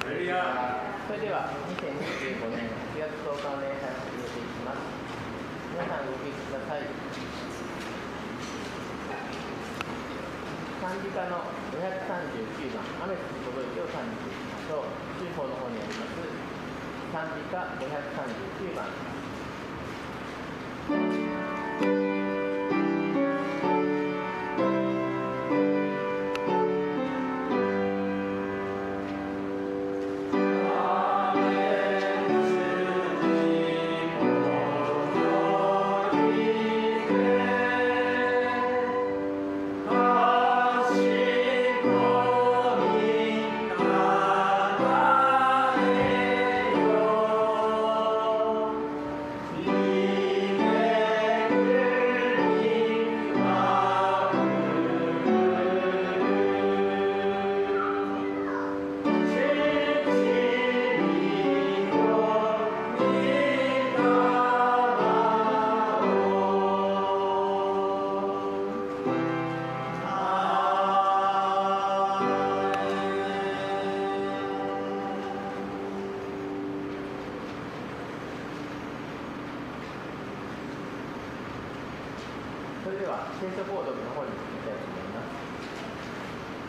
それでは2025年8月10日の礼拝を始めていきます。皆さんご起立ください。賛美歌の539番、雨つき届いてを賛美していきましょう。中方の方にあります賛美歌539番。それでは聖書購読の方に進みたいと思います。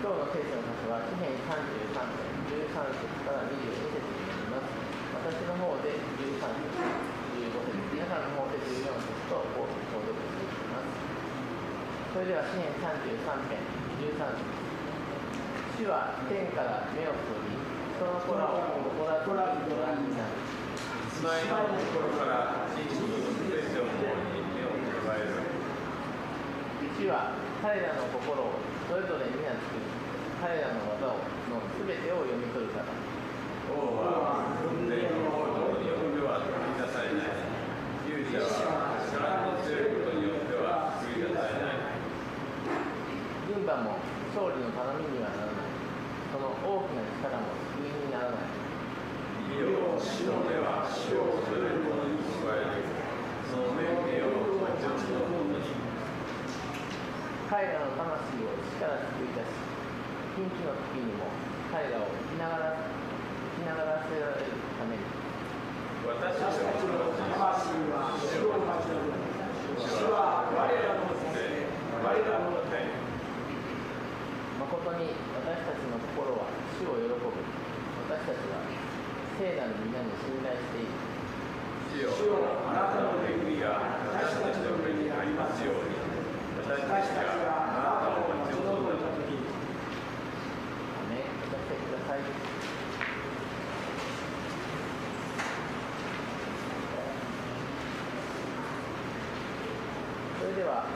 今日の聖書の箇所は詩編33編13節から22節になります。私の方で13節、15節、皆さんの方で14節と購読していきます。それでは詩編33編13節。主は天から目をそり、人の子らを怒らずにご覧になる。住まいのところから真実のすべての方に目を捉える。主は彼らの心をそれぞれ皆作り、彼らの技のすべてを読み取るから。王は運命の行動によっては取り出されない。勇者は力の強いことによっては救い出されない。軍馬も勝利の頼みにはならない。その大きな力も救いにならない。いよ、主の目は主を恐れる者に加える。その目を町のものに。彼らの魂を死から救い出し、貧地の時にも彼らを生きながらせられるために。私たちの魂は主を待ち望む。主は我らの先生、我らの天。誠に私たちの心は主を喜ぶ。私たちは聖なる皆に信頼している。主よ、あなたの恵みが私たちの上にありますように。私たちがあなたを待ち望んだとき。アメン。お立ちください。それでは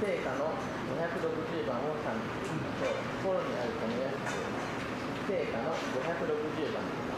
聖歌の560番を賛美していきましょう。心にあるこのやつ聖歌の560番です。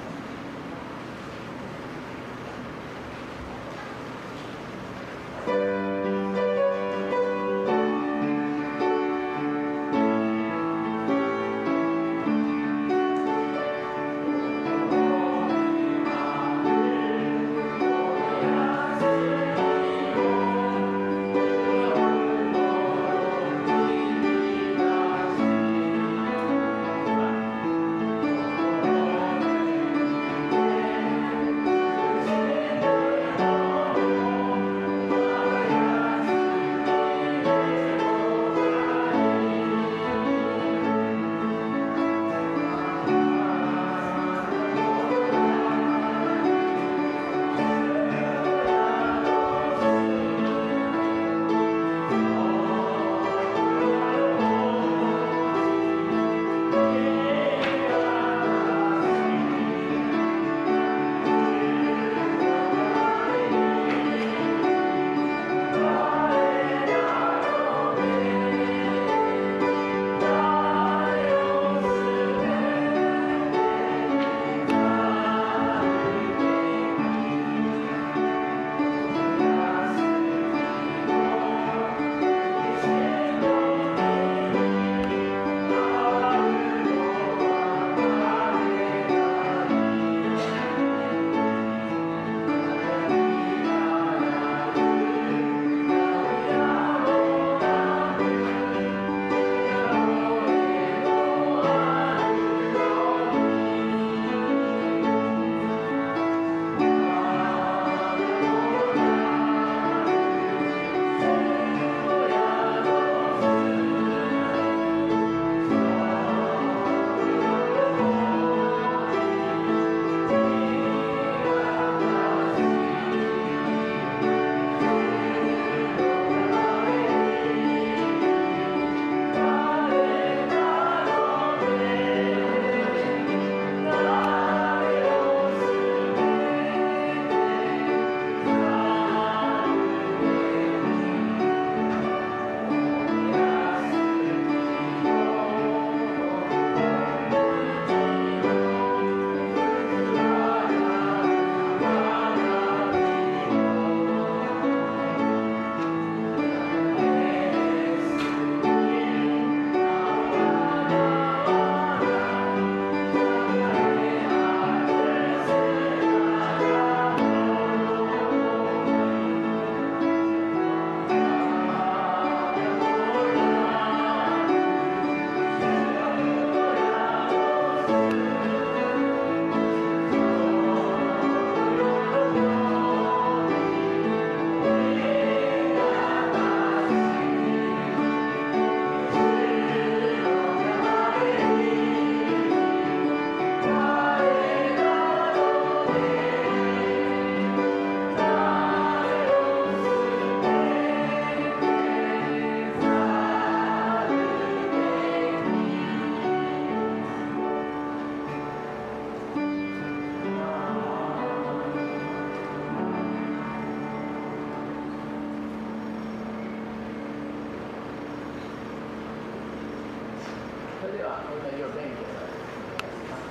お祈りを勉強されてお願いします。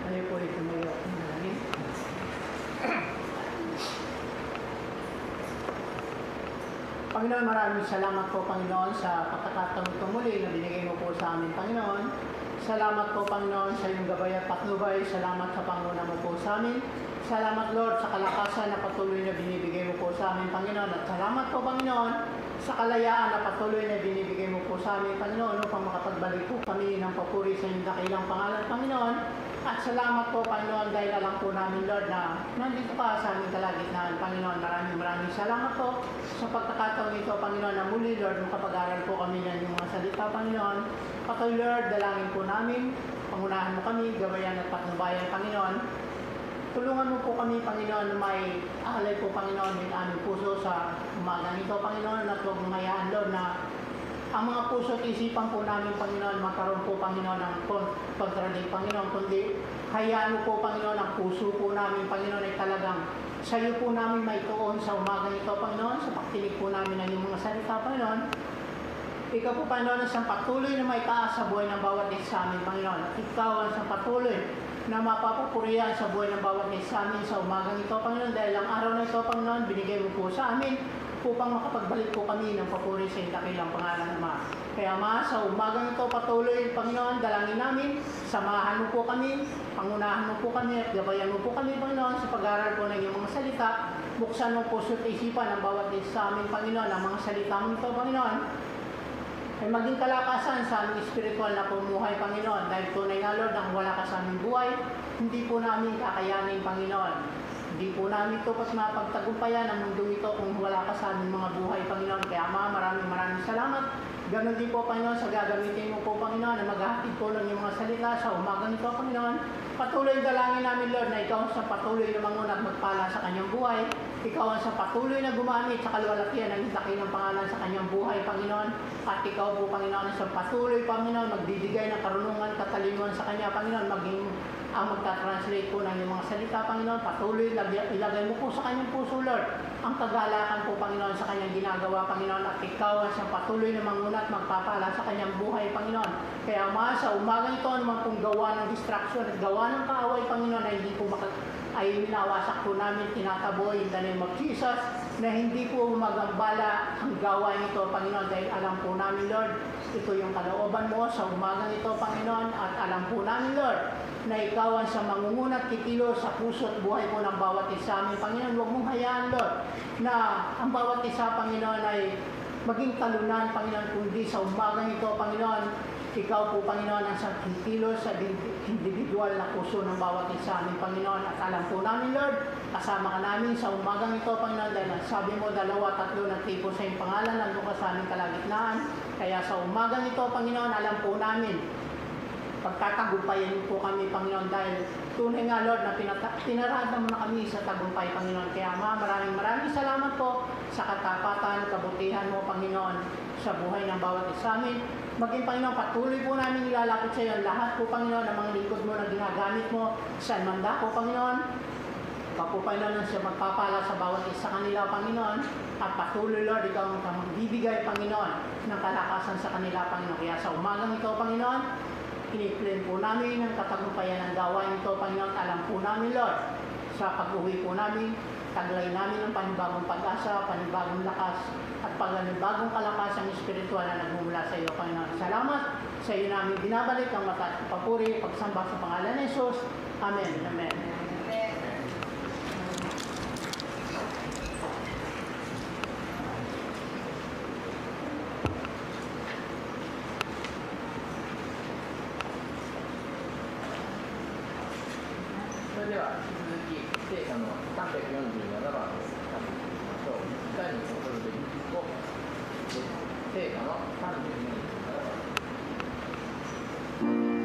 Tayo po ay tumayo at manalangin. Panginoon, maraming salamat po, Panginoon, sa pagkakataon ito muli na binigay mo po sa amin, Panginoon. Salamat po, Panginoon, sa iyong gabay at patnubay. Salamat sa panguna mo po sa amin. Salamat, Lord, sa kalakasan na patuloy na binibigay mo po sa amin, Panginoon. At salamat po, Panginoon, sa kalayaan na patuloy na binibigay mo po sa amin, Panginoon, upang makapagbalik po kami ng papuri sa iyong dakilang pangalan, Panginoon. At salamat po, Panginoon, dahil alam po namin, Lord, na nandito ka sa aming kalagitnaan, Panginoon. Maraming salamat po sa pagkakataon ito, Panginoon, na muli, Lord, makapag-aral po kami ng iyong mga salita, Panginoon. Patuloy, Lord, dalangin po namin, pangunahan mo kami, gabayan at patnubayan, Panginoon. Tulungan mo po kami, Panginoon, na may alay po, Panginoon, ng aming puso sa umagang ito, Panginoon, at huwag mayaan, Lord, na ang mga puso at isipan po namin, Panginoon, magkaroon po, Panginoon, ng kontradik, Panginoon, kundi hayaan mo po, Panginoon, ang puso po namin, Panginoon, ay talagang sa iyo po namin may tuon sa umagang ito, Panginoon, sa pagtinig po namin ng iyong mga salita, Panginoon. Ikaw po, Panginoon, ang patuloy na may taas sa buhay ng bawat isa sa amin, Panginoon. At ikaw ang patuloy na mapapupurihan sa buhay ng bawat isa sa amin sa umagang ito, Panginoon, dahil ang araw na ito, Panginoon, binigay mo po sa amin upang makapagbalik po kami ng papuri sa iyong dakilang pangalan, Ama. Kaya, Ama, sa umagang ito, patuloy, Panginoon, dalangin namin, samahan mo po kami, pangunahan mo po kami, at gabayan mo po kami, Panginoon, sa pag-aaral po ng iyong mga salita. Buksan mo po sa isipan ng bawat isa sa amin, Panginoon, ang mga salita mo ito, Panginoon, ay maging kalakasan sa aming espiritual na pumuhay, Panginoon. Dahil tunay nga, Lord, ang wala ka sa aming buhay, hindi po namin kakayanin, Panginoon. Hindi po namin ito pas mapagtagumpayan ang mundo ito kung wala ka sa aming mga buhay, Panginoon. Kaya, Ama, maraming salamat. Ganon din po, Panginoon, sa gagamitin mo po, Panginoon, na maghahatid po ng iyong mga salita sa umagang ito, Panginoon. Patuloy dalangin namin, Lord, na ikaw sa patuloy na mangunat magpala sa kanyang buhay. Ikaw ang sa patuloy na gumamit sa kalwalatian ng dakilang pangalan sa kanyang buhay, Panginoon. At ikaw po, Panginoon, sa patuloy, Panginoon, magbibigay ng karunungan, katalinuhan sa kanya, Panginoon, maging ang magta-translate po ng iyong mga salita, Panginoon. Patuloy, ilagay mo po sa kanyang puso, Lord, ang kagalakan po, Panginoon, sa kanyang ginagawa, Panginoon. At ikaw ang sa patuloy na mangunat, magpapala sa kanyang buhay, Panginoon. Kaya, Ama, sa umagang ito, naman pong gawa ng distraction at gawa ng kaaway, Panginoon, ay hindi po ay minawasak po namin, tinataboy in the name of Jesus, na hindi po magambala ang gawain ito, Panginoon, dahil alam po namin, Lord, ito yung kalooban mo sa umagang ito, Panginoon, at alam po namin, Lord, na ikaw ang sa mangungunat kikilos sa puso at buhay po ng bawat isa amin, Panginoon. Huwag mong hayaan, Lord, na ang bawat isa, Panginoon, ay maging talunan, Panginoon, kundi sa umagang ito, Panginoon, ikaw po, Panginoon, ang sa kikilos sa individual na puso ng bawat isa amin, Panginoon. At alam po namin, Lord, kasama ka namin sa umagang ito, Panginoon, dahil sabi mo, 2, 3 nagtipo sa iyong pangalan, nandun ka sa aming kalagitnaan. Kaya sa umagang ito, Panginoon, alam po namin, pagtatagumpayan mo po kami, Panginoon, dahil tunay nga, Lord, na pinarada mo na kami sa tagumpay, Panginoon. Kaya, Ama, maraming salamat po sa katapatan, kabutihan mo, Panginoon, sa buhay ng bawat isa amin. Maging, Panginoon, patuloy po namin ilalapit sa iyo lahat po, Panginoon, ng mga lingkod mo na ginagamit mo sa manda po, Panginoon. Ikaw po, Panginoon, siya magpapala sa bawat isa kanila, Panginoon. At patuloy, Lord, ikaw ang magbibigay, Panginoon, ng kalakasan sa kanila, Panginoon. Kaya sa umagang ito, Panginoon, kiniklaim po namin ang katagumpayan ng gawain ito, Panginoon. Alam po namin, Lord, sa pag-uwi po namin, taglay namin ang panibagong pag-asa, panibagong lakas, at panibagong kalakasang espiritual na nagmumula sa iyo, Panginoon. Salamat sa iyo namin binabalik ang mata at papuri, pagsamba sa pangalan ni Jesus. Amen. Amen.それでは引き続き聖歌の347番を歌っていきましょう。歌に踊るべきを聖歌の347番。「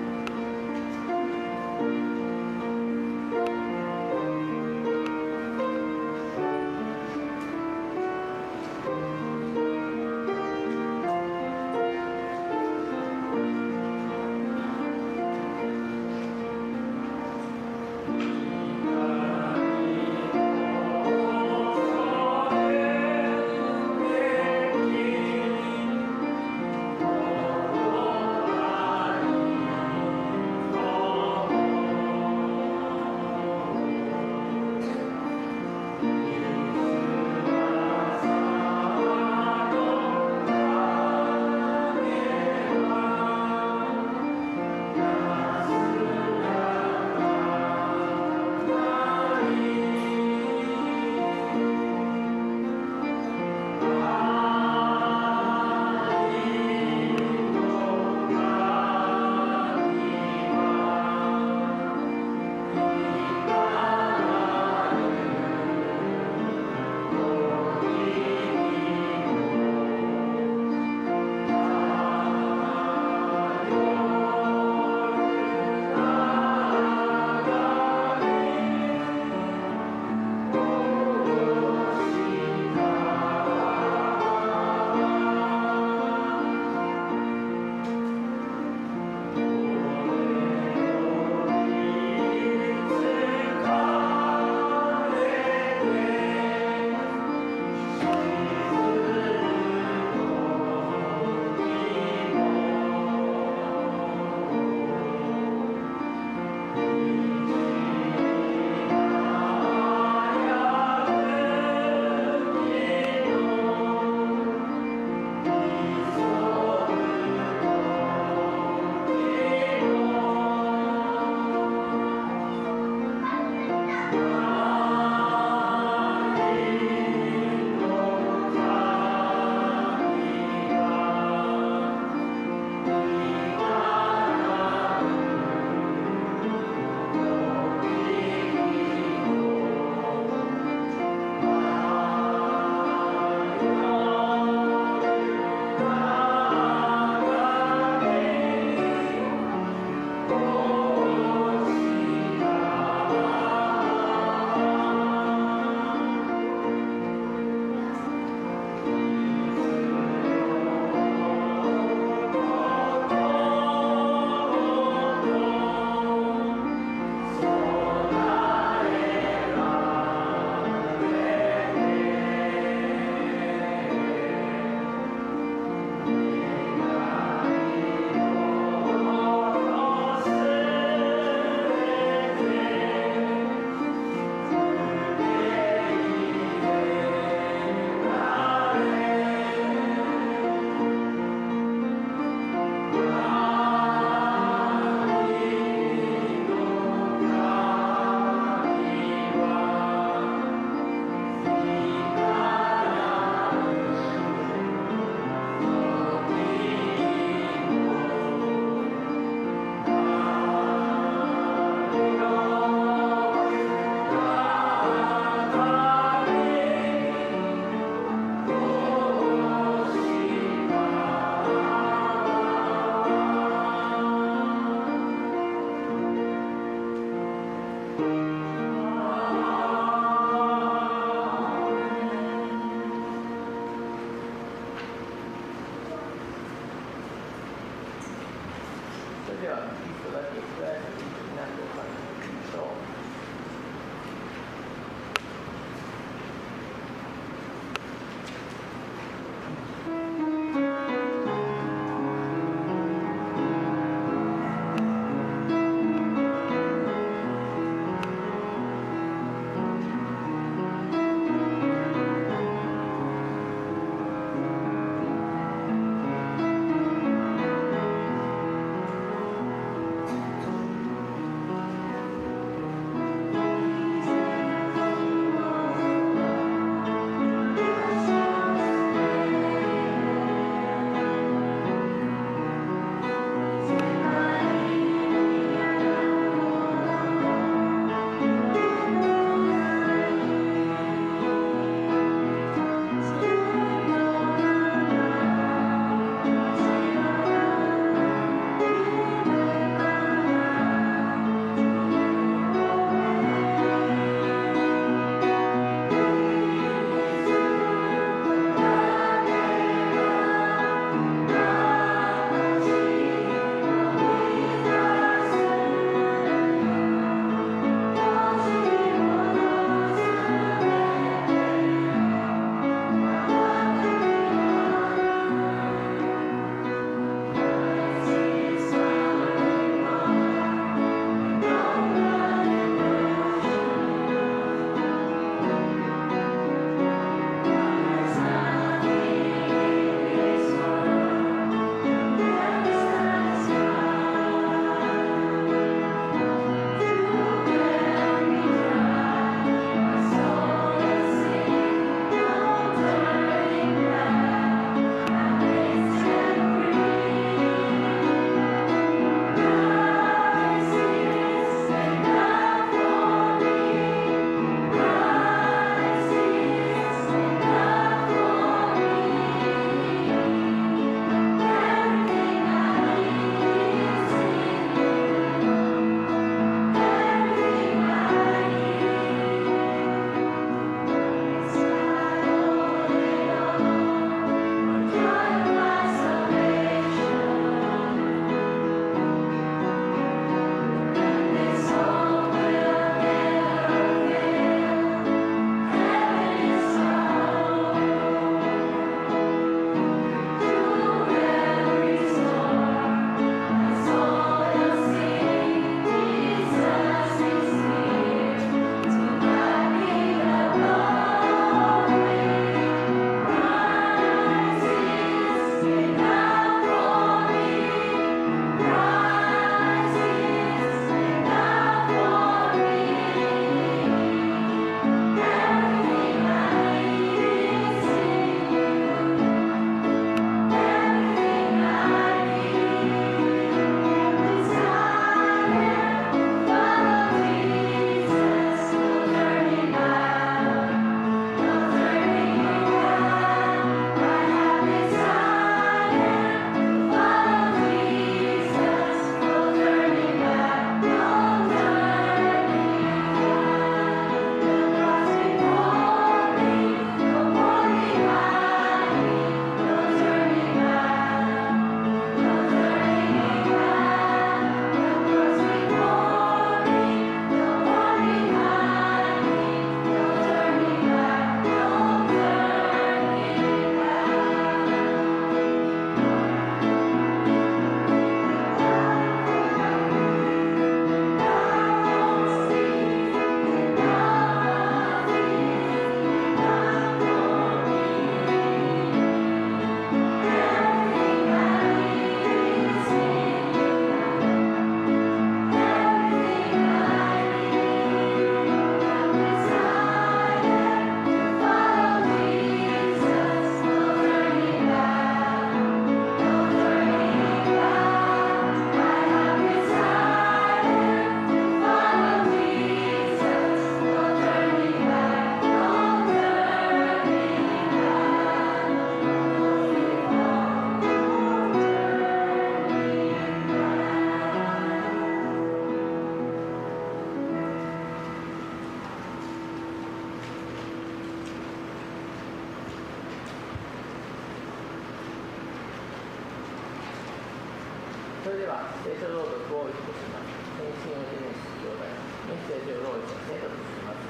れでは聖書朗読を一とします。先進をジェネシス兄弟メッセージを朗読生徒とします。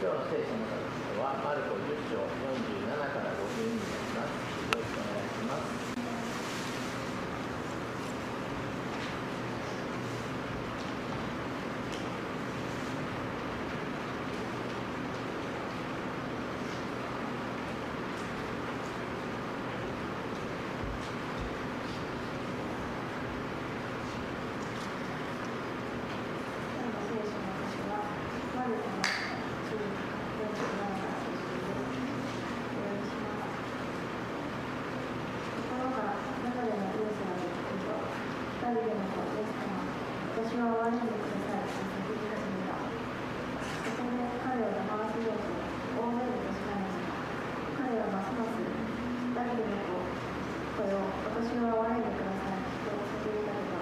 今日の聖書のテキストはマルコ10章47から52になります。よろしくお願いします。私は終わりにくださいと叫び始めた。そこで彼を騙すようと大声で確かめました。彼はますますダビデの子、これを私は終わりにくださいと叫びかけた。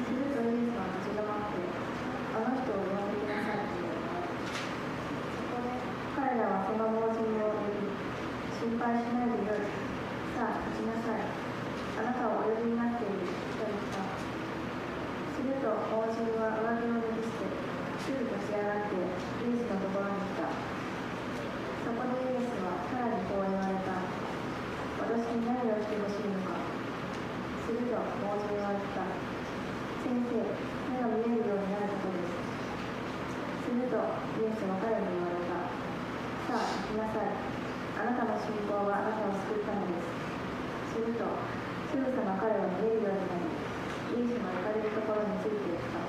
するとイエスは立ち止まって、あの人を呼んできなさいと言われた。そこで彼らはその盲人を呼び、心配しないでよい。さあ立ちなさい。あなたはお呼びになっていると言った。すると盲人は上着を脱ぎ捨て、すぐ立ち上がってイエスのところに来た。そこでイエスはさらにこう言われた。私に何をしてほしいのか。すると盲人は言った。先生、目が見えるようになることです。するとイエスは彼に言われた。さあ行きなさい。あなたの信仰はあなたを救ったのです。するとすぐさま彼は見えるようになり、イエスの行かれるところについていった。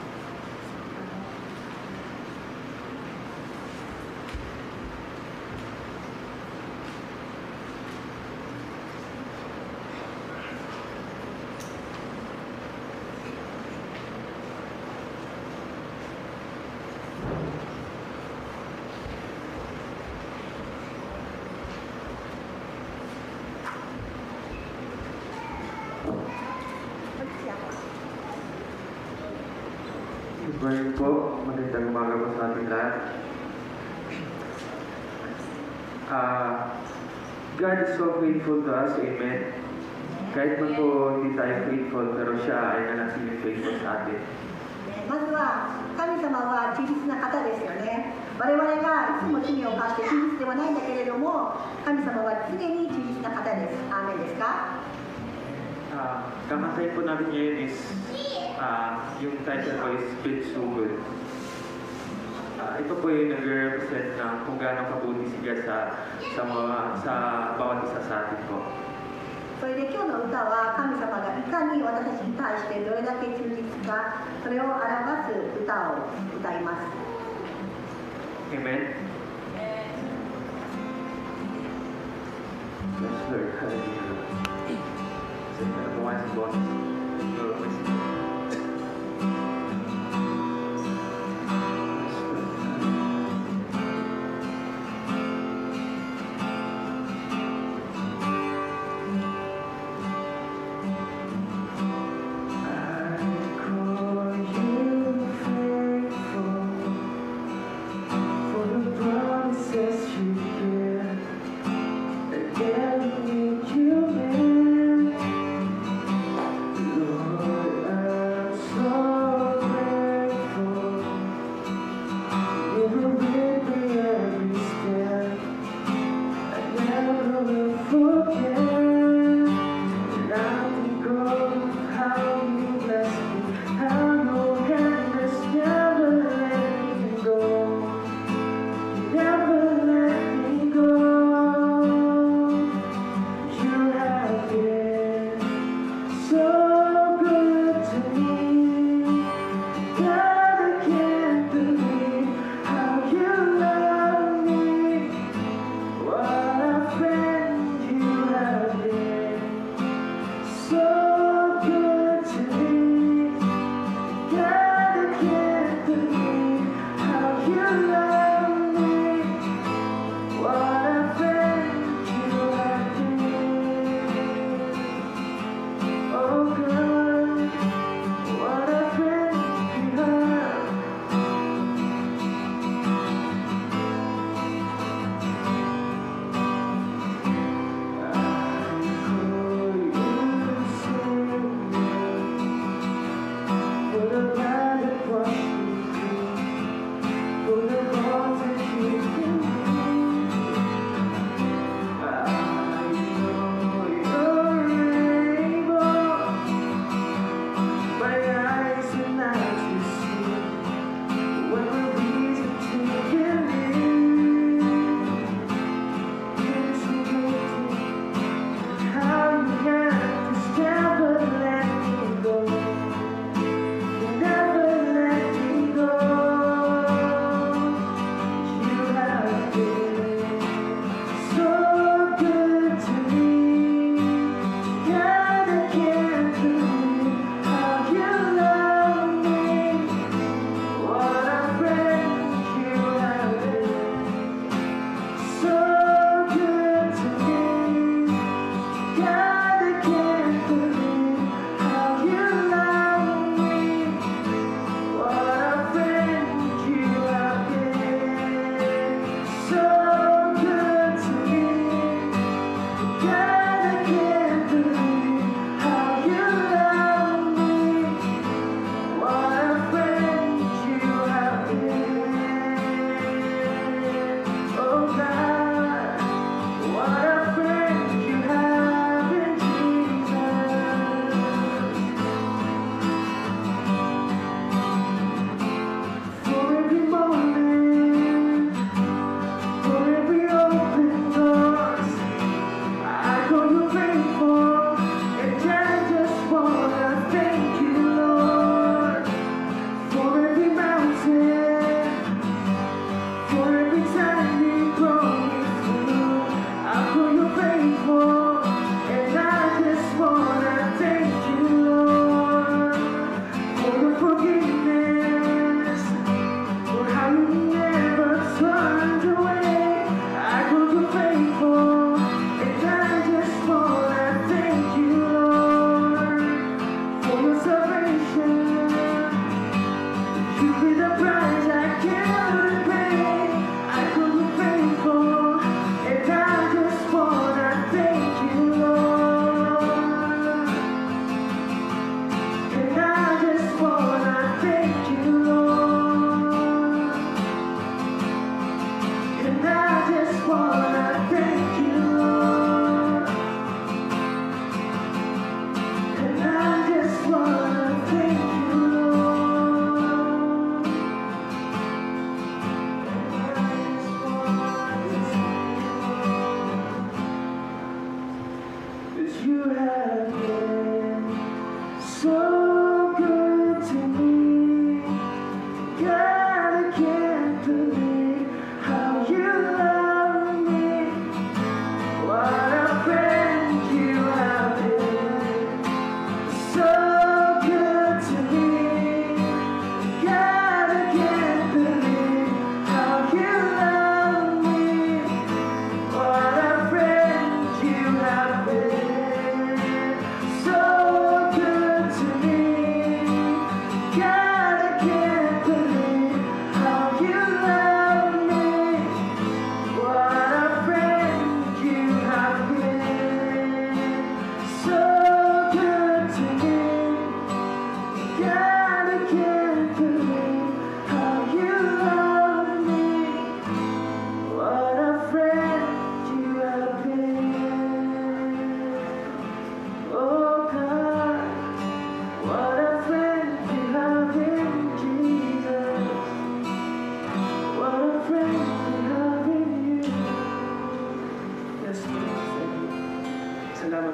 Baik po, magandang umaga po sa ating lahat. God is so faithful to us, amen. Kahit man po hindi tayo faithful, pero siya ay nanatiling faithful sa atin. まずは神様は忠実な方ですよね。我々がいつも罪を犯して忠実ではないんだけれども、神様は常に忠実な方です。アーメンですか？ Kakantayin po namin ngayon is yung title ko is Been So Good. Ito po yung nag-represent ng kung gaano kabuti si God sa bawat isa sa atin po. それで今日の歌は神様がいかに私たちに対してどれだけ忠実か、それを表す歌を歌います。 Amen? Yes, Lord. Hallelujah. Bukas po.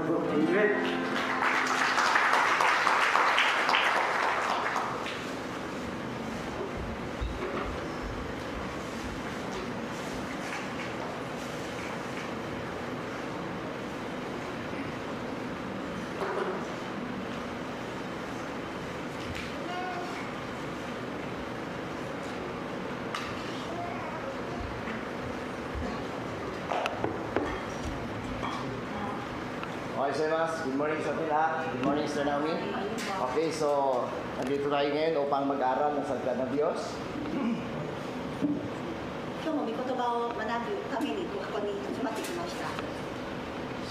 Amen. Okay, sir, good morning sa ating lahat. Good morning, Sir Naomi. Okay, so nandito tayo ngayon upang mag-aral ng salita ng Diyos. 今日も御言葉を学ぶためにここに集まってきました。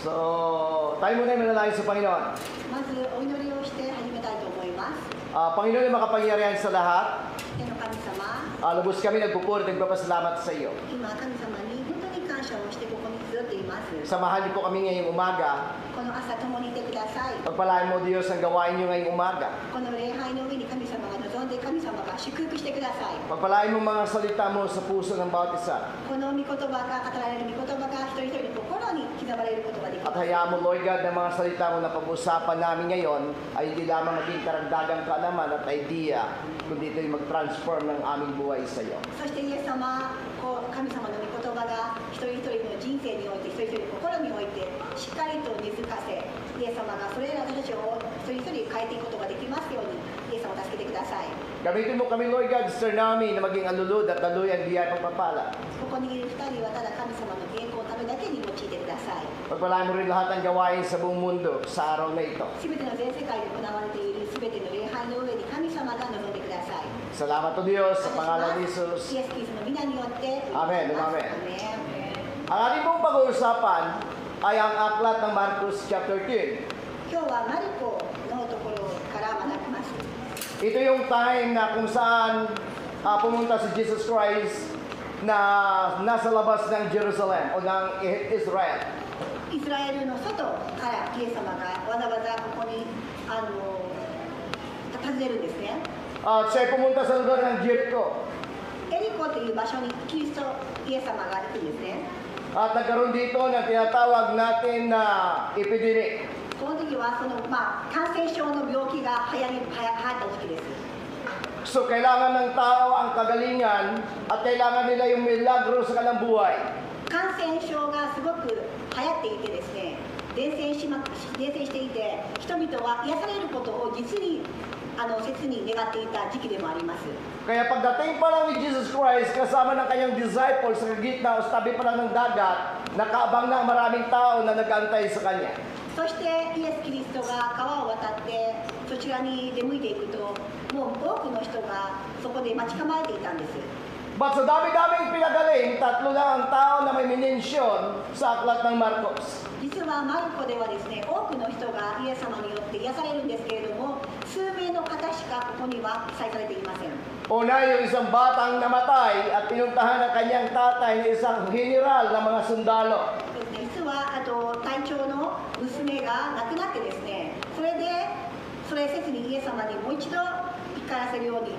So, tayo muna manalangin sa Panginoon. まずお祈りをして始めたいと思います。 Panginoon na makapangyarihan sa lahat. 天の神様、 Lubos kami nagpupuri at nagpapasalamat sa iyo. 今神様に本当に感謝をしてここに集っています。 Samahan niyo po kami ngayong umaga. この朝共にいてください。 Pagpalain mo, Diyos, ang gawain niyo ngayong umaga. この礼拝の上に神様が望んで神様が祝福してください。 Pagpalain mo mga salita mo sa puso ng bawat isa. この御言葉が語られる御言葉が一人一人の心に刻まれることができま At す。 hayaan mo, Lord God, na mga salita mo na pag-usapan namin ngayon ay hindi lamang maging karagdagang kaalaman at idea, kundi ito'y mag-transform ng aming buhay sa iyo. そしてイエス様、神様の御言葉が一人一人の人生において、一人一人の心においてしっかりと根付かせ、イエス様がそれらの人を一人一人変えていくことができますように、イエス様を助けてください。 Gamitin mo kami, Lord God, Sir Naomi, na maging alulod at daluyan diyan pagpapala. ここにいる二人はただ神様の栄光のためだけに用いてください。 Pagpalain mo rin lahat ng gawain sa buong mundo sa araw na ito. すべての全世界で行われているすべての礼拝の上に神様が望んでください。 Salamat o Diyos sa pangalan ni イエ Jesus. ス・キリストの皆によってお Amen, 祈りします Amen. Amen. Ang ating pong pag-uusapan ay ang aklat ng Marcos chapter 10. 今日はマルコのところから学びます。 Ito yung time na kung saan pumunta si Jesus Christ na nasa labas ng Jerusalem o ng Israel. イスラエルの外からイエス様がわざわざここに訪ねるんですね。 At siya'y pumunta sa lugar ng Jericho. エリコという場所にキリストイエス様が行くんですね。 At nagkaroon dito ng tinatawag natin na epidemic. この時は感染症の病気が流行った時期です。 So kailangan ng tao ang kagalingan at kailangan nila yung milagro sa kanilang buhay. 感染症がすごく流行っていてですね、伝染していて、人々は癒されることを実に切に願っていた時期でもあります。 Kaya pagdating pa lang ni Jesus Christ kasama ng kanyang disciples sa gitna o sa tabi pa lang ng dagat, nakaabang na ang maraming tao na nag-aantay sa kanya. そしてイエス・キリストが川を渡ってそちらに出向いていくと、もう多くの人がそこで待ち構えていたんです。 But sa dami-daming pinagaling, tatlo lang ang tao na may minensyon sa aklat ng Marcos. 実はマルコではですね、多くの人がイエス様によって癒されるんですけれども、数名の方しかここには記載されていません。 Una yung isang batang namatay at pinuntahan ng kanyang tatay ng isang general ng mga sundalo. 実は隊長の娘が亡くなってですね、それせずにイエス様にもう一度生からせるように、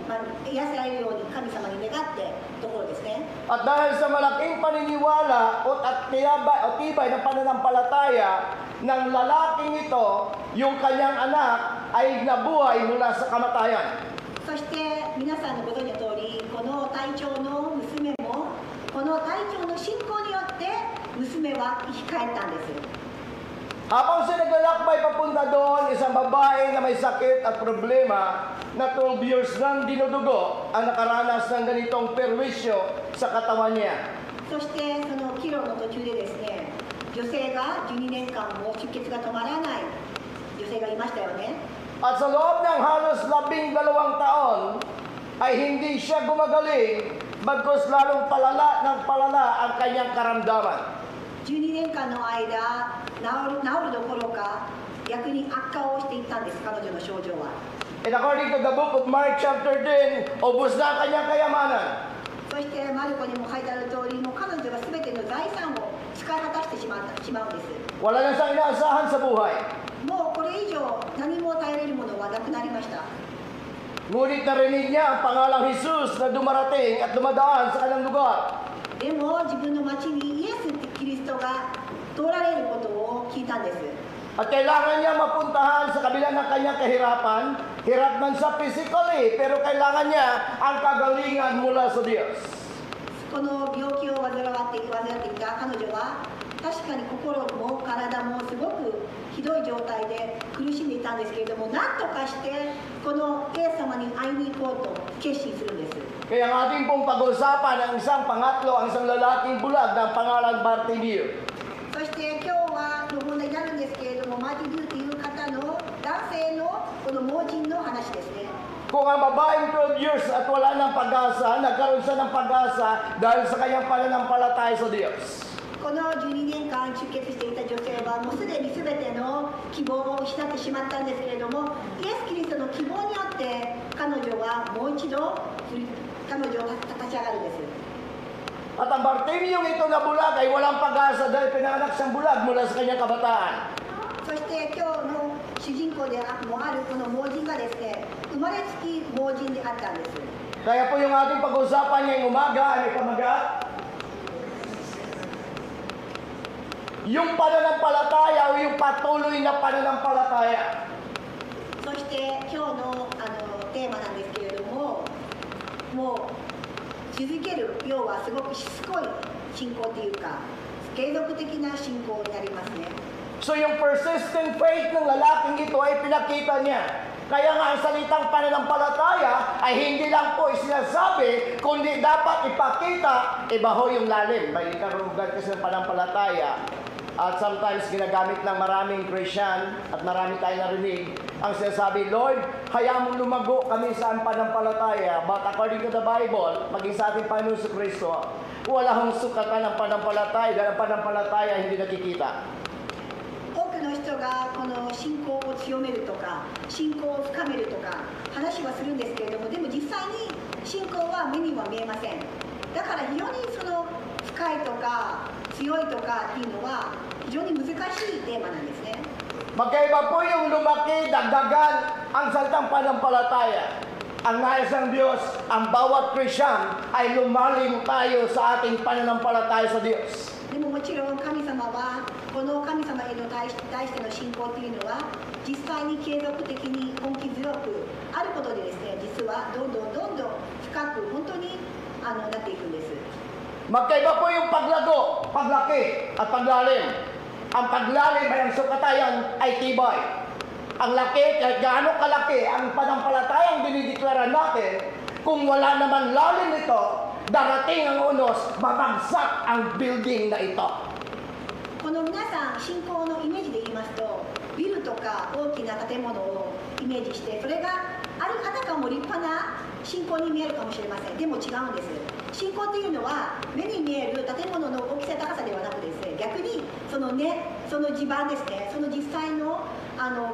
癒せられるように神様に願ってところですね。 At dahil sa malaking paniniwala at tibay ng pananampalataya ng lalaking ito, yung kanyang anak ay nabuhay mula sa kamatayan. そして皆さんのご存知の通り、この隊長の娘もこの隊長の信仰によって娘は生き返ったんです。 Habang siya naglalakbay papunta doon, isang babae na may sakit at problema na 12 years nang dinudugo ang nakaranas ng ganitong perwisyo sa katawan niya. そしてその帰路の途中でですね、女性が12年間も出血が止まらない女性がいましたよね。 At sa loob ng halos 12 taon ay hindi siya gumagaling, bagkus lalong palala ng palala ang kanyang karamdaman. 12年間の間治るどころか逆に悪化をしていったんです、彼女の症状は。 And according to the book of Mark chapter 10, ubos na ang kanyang kayamanan. そしてマルコにも書いてある通り、もう彼女が全ての財産を使い果たしてしまうんです。 Wala na siyang inaasahan sa buhay. もうこれ以上何も頼れるものはなくなりました。 Ngunit narinig niya ang pangalang Jesus na dumarating at dumadaan sa kanyang lugar. でも自分の町にイエス・キリストが通られることを聞いたんです。At kailangan niya mapuntahan sa kabila ng kanyang kahirapan, hirap man sa physically, pero kailangan niya ang kagalingan mula sa Diyos. この病気を患っていた彼女は確かに心も体もすごくひどい状態で苦しんでいたんですけれども、何とかしてこのイエス様に会いに行こうと決心するんです。 Kaya ang ating pong pag-usapan ang isang pangatlo, ang isang lalaking bulag ng pangalan Bartimeo. そして今日はの問題になるんですけれども、マーティン・デューという方の男性のこの盲人の話ですね。 Kung ang babaeng 12 years at wala ng pag-asa, nagkaroon siya ng pag-asa dahil sa kanyang pananampalataya sa Diyos. この12年間出血していた女性はもうすでに全ての希望を失ってしまったんですけれども、イエス・キリストの希望によって彼女はもう一度彼女が立ち上がるんです。 At ang Bartimeo ito na bulag ay walang pag-asa dahil pinanganak siyang bulag mula sa kanyang kabataan. そして今日の主人公でもあるこの盲人がですね、生まれつき盲人であったんです。 Kaya po yung ating pag-usapan ngayong umaga ay pamagat. Yung pananampalataya o yung patuloy na pananampalataya. そして今日のテーマなんですけれども、もう続ける、要はすごくしつこい信仰というか継続的な信仰になりますね。 So yung persistent faith ng lalaking ito ay pinakita niya. Kaya nga ang salitang pananampalataya ay hindi lang po sinasabi, kundi dapat ipakita, iba ho yung lalim. May karugan kasi ng pananampalataya. At sometimes ginagamit ng maraming Christian at marami tayong narinig ang sinasabi, Lord, hayaan mong lumago kami sa pananampalataya. But according to the Bible, maging sa ating Panginoon sa Kristo, wala hong sukatan ng pananampalataya dahil ang pananampalataya hindi nakikita. 多くの人がこの信仰を強めるとか信仰を深めるとか話はするんですけれども、でも実際に信仰は目には見えません。だから非常にその深いとか強いとかっていうのは非常に難しいテーマなんですね。 Magkaiba po yung lumaki, dagdagan ang salitang pananampalataya. Ang nais ng Diyos, ang bawat Christian ay lumalim tayo sa ating pananampalataya sa Diyos. でももちろん神様はこの神様への対しての信仰というのは実際に継続的に根気強くあることでですね、実はどんどん深く本当になっていくんです。 Magkaiba po yung paglago, paglaki at paglalim. Ang paglalim ay ang sukatayan ay tibay. Ang laki, kahit gaano kalaki ang pananampalatayang dinideklara natin, kung wala naman lalim nito, darating ang unos, babagsak ang building na ito. この皆さん信仰のイメージで言いますと、ビルとか大きな建物をイメージして、それがあたかも立派な信仰に見えるかもしれません。でも違うんです。信仰というのは目に見える建物の大きさ高さではなくですね、逆にその地盤ですね、その実際の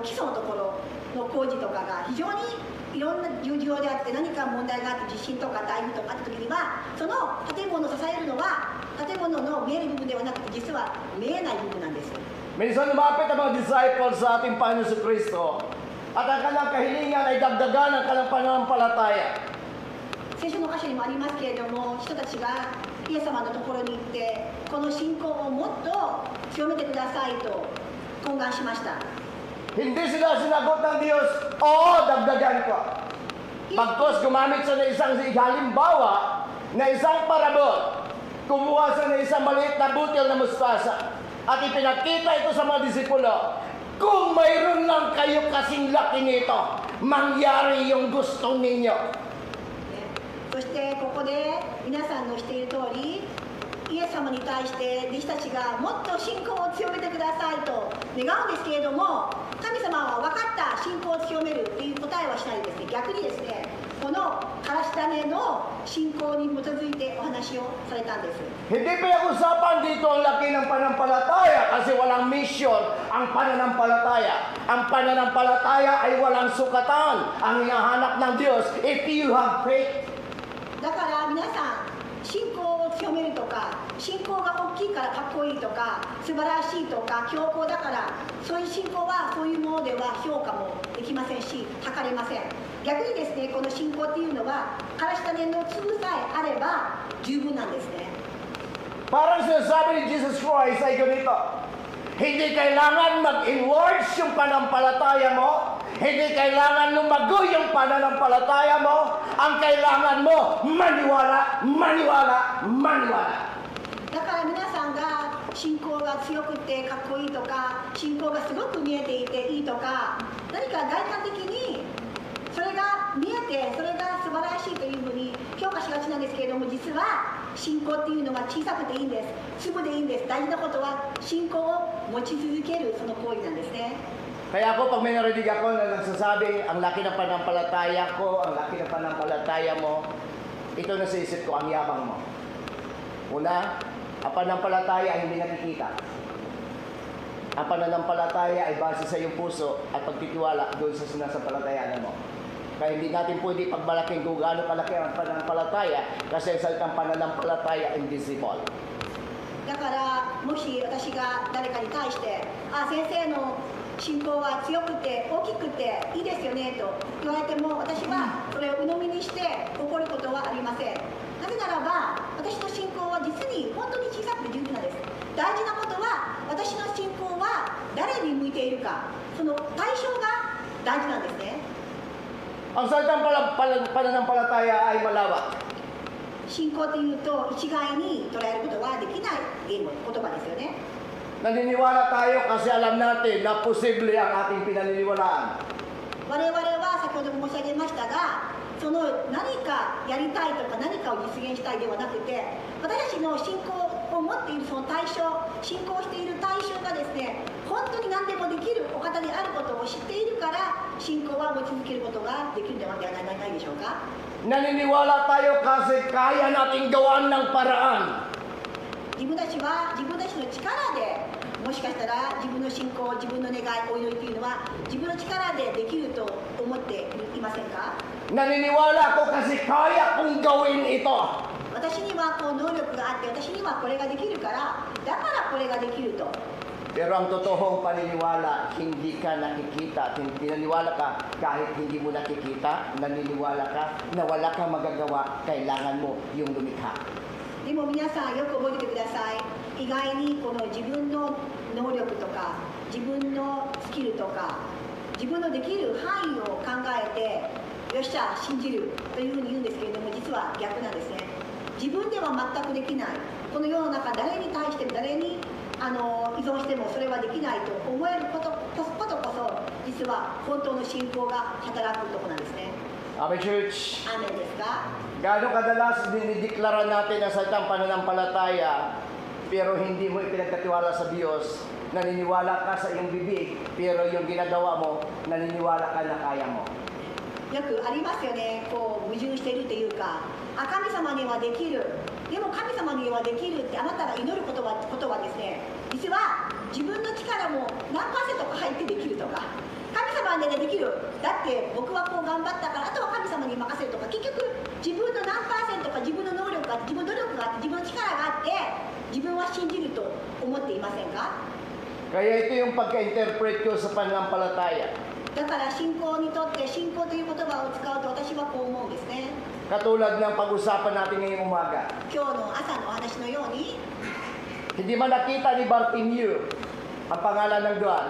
基礎のところの工事とかが非常にいろんな重要であって、何か問題があって地震とか台風とかあった時にはその建物を支えるのは建物の見える部分ではなくて実は見えない部分なんです。 Minsan lumapit ang mga disciples sa ating Panginoon sa Kristo at ang kanilang kahilingan ay dagdagan ang kanilang pananampalataya. 聖書の箇所にもありますけれども、人たちがイエス様のところに行ってこの信仰をもっと強めてくださいと懇願しました。 Hindi sila sinagot ng Diyos, oo, dagdagan ko. Pagkos gumamit siya ng isang halimbawa na isang parabol, kumuha siya ng isang maliit na butil na mustasa at ipinakita ito sa mga disipulo. Kung mayroon lang kayo kasing laki nito, mangyari yung gusto ninyo. そしてここで皆さんのしている通り、イエス様に対して弟子たちがもっと信仰を強めてくださいと願うんですけれども、神様は分かった信仰を強めるっていう答えはしないですね。逆にですね、このからし種の信仰に基づいてお話をされたんです。 Hindi pinag-usapan dito ang laki ng pananampalataya kasi walang mission ang pananampalataya. Ang pananampalataya ay walang sukatan. Ang hinahanap ng Diyos, if you have faith. だから皆さん信仰を強めるとか信仰が大きいからかっこいいとか素晴らしいとか強硬だからそういう信仰はそういうものでは評価もできませんし測れません。逆にですね、この信仰っていうのはからし種の粒さえあれば十分なんですね。 Parang sinasabi ni Jesus Christ ay ganito, Hindi kailangan mag-enlarge yung panampalataya mo. Hindi kailangan lumago yung pananampalataya mo. Ang kailangan mo, maniwala, maniwala, maniwala. だから皆さんが信仰が強くてかっこいいとか、信仰がすごく見えていていいとか、何か外観的にそれが見えて、それが素晴らしいというふうに評価しがちなんですけれども、実は信仰っていうのは小さくていいんです。粒でいいんです。大事なことは信仰を持ち続けるその行為なんですね。 Kaya ako, pag may narinig ako na nagsasabi, ang laki ng panampalataya ko, ang laki ng panampalataya mo, ito na sa isip ko, ang yabang mo. Una, ang panampalataya ay hindi nakikita. Ang pananampalataya ay base sa iyong puso at pagtitiwala doon sa sinasampalatayanan mo. Kaya hindi natin pwede pagmalaking kung gaano kalaki ang pananampalataya kasi ang salitang pananampalataya invisible. だからもし私が誰かに対して「あ、先生の信仰は強くて大きくていいですよね」と言われても、私はそれを鵜呑みにして怒ることはありません。なぜならば私の信仰は実に本当に小さくて純粋なんです。大事なことは私の信仰は誰に向いているか、その対象が大事なんですね。 Ang salitang pananampalataya ay malawak. 信仰というと一概に捉えることはできない言葉ですよね。 Naniniwala tayo kasi alam natin na posible ang ating pinaniniwalaan. 我々は先ほど申し上げましたが、その何かやりたいとか何かを実現したいではなくて、私たちの信仰を持っているその対象、信仰している対象がですね、本当に何でもできるお方であることを知っているから、信仰は持ち続けることができるのではないでしょうか。 Naniniwala tayo kasi kaya nating gawan ng paraan. 自分たちは自分たちの力で、もしかしたら自分の信仰、自分の願い、お祈りというのは自分の力でできると思っていませんか？ Naniniwala ako kasi kaya kong gawin ito. 私にはこう能力があって、私にはこれができるから、だからこれができると。 Pero ang totoong paniniwala, hindi ka nakikita. Naniniwala ka kahit hindi mo nakikita. Naniniwala ka na wala kang magagawa. Kailangan mo yung lumikha. でも皆さんよく覚えててください。意外にこの自分の能力とか、自分のスキルとか、自分のできる範囲を考えて、よっしゃ、信じるというふうに言うんですけれども、実は逆なんですね。自分では全くできない。この世の中、誰に対しても誰に依存してもそれはできないと思えることこそ実は本当の信仰が働くところなんですね。 Amen, Church. アーメンですか？ Gaano kadalas dinideklara natin ang salitang pananampalataya pero hindi mo ipinagkatiwala sa Diyos. Naniniwala ka sa iyong bibig pero yung ginagawa mo, naniniwala ka na kaya mo. よくありますよね。こう矛盾しているというか、あ、神様にはできる。でも神様にはできるってあなたが祈ることはですね、実は自分の力も何%か入ってできるとか、神様にはできる。だって僕はこう頑張ったからあとは神様に任せるとか、結局自分の何%か自分の能力があって、自分の努力があって、自分の力があって、自分は信じると思っていませんか？ Kaya ito yung pagka-interpret ko sa pananampalataya. だから信仰にとって信仰という言葉を使うと私はこう思うんですね。 Katulad ng pag-usapan natin ngayong umaga. 今日の朝のお話のように、 Hindi man nakita ni Bartimeo ang pangalan ng God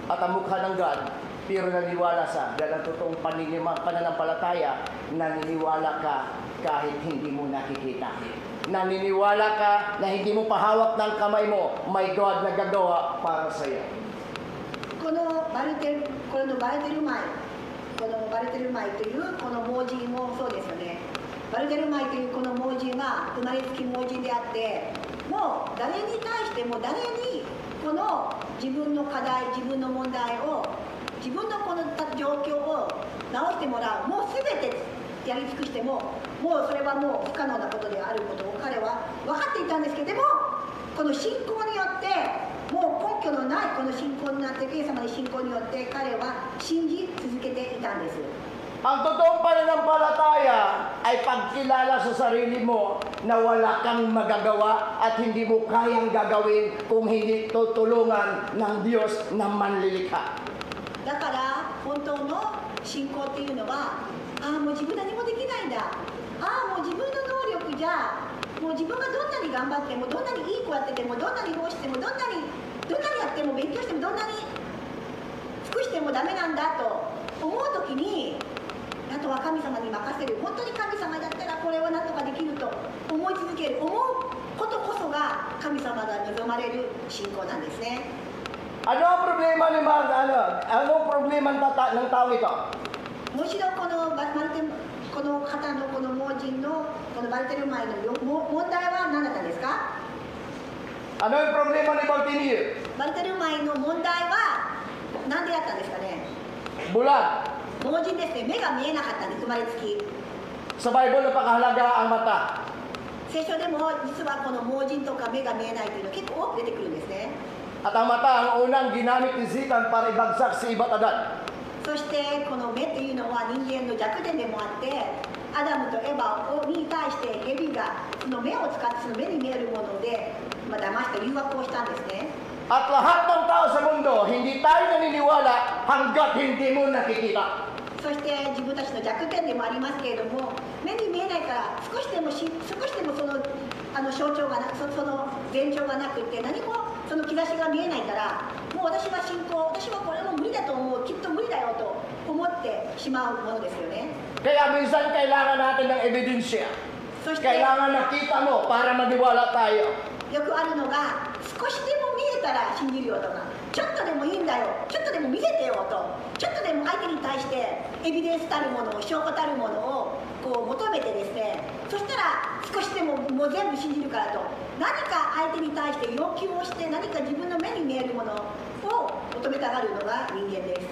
at ang mukha ng God, pero naniniwala sa dahil ang totoong pananampalataya, naniniwala ka kahit hindi mo nakikita. Naniniwala ka na hindi mo pahawak ng kamay mo, may God na gagawa para sa iyo. このバルテルマイというこの盲人もそうですよね。バルテルマイというこの盲人は生まれつき盲人であって、もう誰に対しても誰にこの自分の課題、自分の問題を、自分のこの状況を直してもらう、もう全てやり尽くしても、もうそれはもう不可能なことであることを彼は分かっていたんですけれども、この信仰によってもう根拠のないこの信仰になって、イエス様の信仰によって彼は信じ続けていたんです。 Ang totoong pananampalataya ay pagkilala sa sarili mo na wala kang magagawa at hindi mo kayang gagawin kung hindi tutulungan ng Diyos na manlilikha. だから本当の信仰っていうのは、ああもう自分何もできないんだ、ああもう自分の能力じゃもう自分がどんなに頑張っても、どんなにいい子やってても、どんなにこうしても、どんなにどんなにやっても勉強してもどんなに尽くしてもダメなんだと思う時に、あとは神様に任せる、本当に神様だったらこれは何とかできると思い続ける、思うことこそが神様が望まれる信仰なんですね。 Ano ang problema ni anong problema ng tao ito? もう一度このこの方のこの盲人のこのバルテルマイの問題は何だったんですか？ Ano yung problema ni Bartimeo? バルテルマイの問題は何でやったんですかね？ Bulag. 盲人ですね。目が見えなかったんです、生まれつき。 Sa Bible, napakahalaga ang mata. 聖書でも実はこの盲人とか目が見えないというの結構多く出てくるんですね。 At ang mata ang unang ginamit ni Satan para ibagsak si Iba at Adan. そしてこの目っていうのは人間の弱点でもあって、アダムとエバに対してヘビがその目を使ってその目に見えるもので、騙して誘惑をしたんですね。 At lahat ng tao sa mundo, hindi tayo naniniwala hanggat hindi mo nakikita. そして自分たちの弱点でもありますけれども、目に見えないから少しでもその象徴がその前兆がなくって何もその兆しが見えないから、もう私はこれも無理だと思う、きっと無理だよと思ってしまうものですよね。 Kaya minsan kailangan natin ng ebidensya. そして Kailangan nakita mo para maniwala tayo. よくあるのが、少しでも見えたら信じるよとか、ちょっとでもいいんだよ、ちょっとでも見せてよと、ちょっとでも相手に対してエビデンスたるものを、証拠たるものをこう求めてですね、そしたら少しでももう全部信じるからと、何か相手に対して要求をして、何か自分の目に見えるものを求めたがるのが人間です。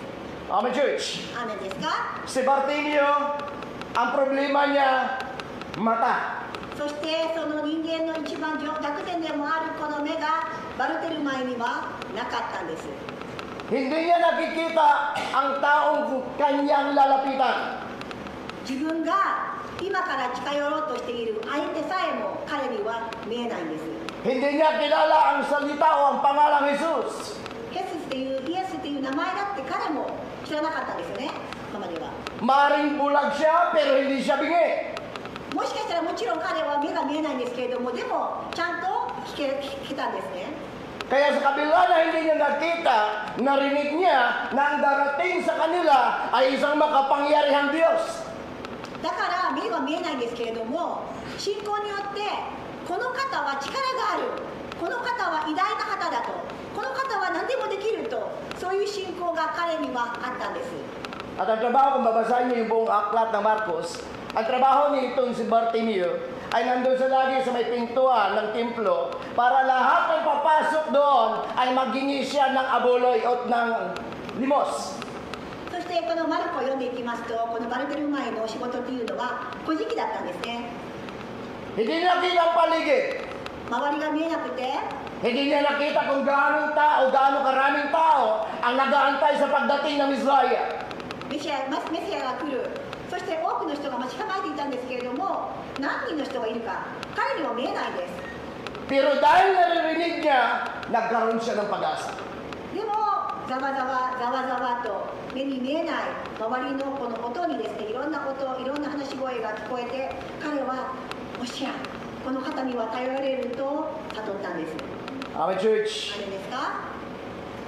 Amen, church. アーメンですか？ Si Bartimeo, ang problema niya, mata. そしてその人間の一番弱点でもあるこの目がバルテルマイにはなかったんです。 Hindi niya nakikita ang taong kanyang lalapitan. 自分が今から近寄ろうとしている相手さえも彼には見えないんです。 Hindi niya kilala ang salita o ang pangalang Jesus. イエスっていう名前だって彼も知らなかったんですよね、今までは。 Maring bulag siya pero hindi siya bingi. もしかしたらもちろん彼は目が見えないんですけれども、でもちゃんと聞けたんですね。 Kaya sa kabila na hindi niya nakita, narinig niya na ang darating sa kanila ay isang makapangyarihang Diyos. だから目が見えないんですけれども、信仰によってこの方は力がある、この方は偉大な方だと、この方は何でもできると、そういう信仰が彼にはあったんです。 At ang trabaho, kung babasahin niyo yung buong aklat ng Marcos, ang trabaho ni itong si Bartimeo ay nandun sa lagi sa may pintuan ng templo para lahat ng papasok doon ay maghingi siya ng abuloy o ng limos. そしてこのマルコを読んでいきますと、このバルテルマイの仕事というのは古事記だったんですね。 Hindi niya nakita ang paligid. 周りが見えなくて、 Hindi niya nakita kung gaano karaming tao ang nag-aantay sa pagdating ng Messiah. メシアが来る、そして多くの人が待ち構えていたんですけれども、何人の人がいるか彼には見えないです。 Pero dahil naririnig niya, nagkaroon siya ng pag-asa. でもざわざわと目に見えない周りのこの音にですね、いろんな話し声が聞こえて、彼はもしやこの方には頼られると悟ったんです。 Amen, church. あれですか？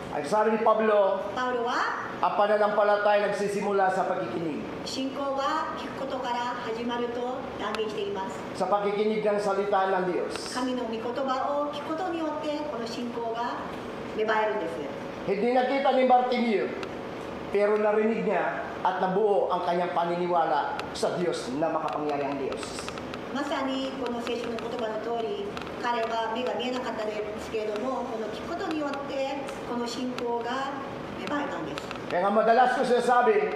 Ang sabi ni Pablo, パウロは ang pananampalataya nagsisimula sa pagkikinig. 信仰は聞くことから始まると断言しています。 Sa pagkikinig ng salita ng Diyos. 神の御言葉を聞くことによってこの信仰が芽生えるんです。 Hindi nakita ni Bartimeo, pero narinig niya at nabuo ang kanyang paniniwala sa Diyos na makapangyarihang Diyos. まさにこの聖書の言葉の通り、彼は目が見えなかったですけれども、この聞くことによってこの信仰が芽生えたんです。 Kaya nga madalas ko sinasabi,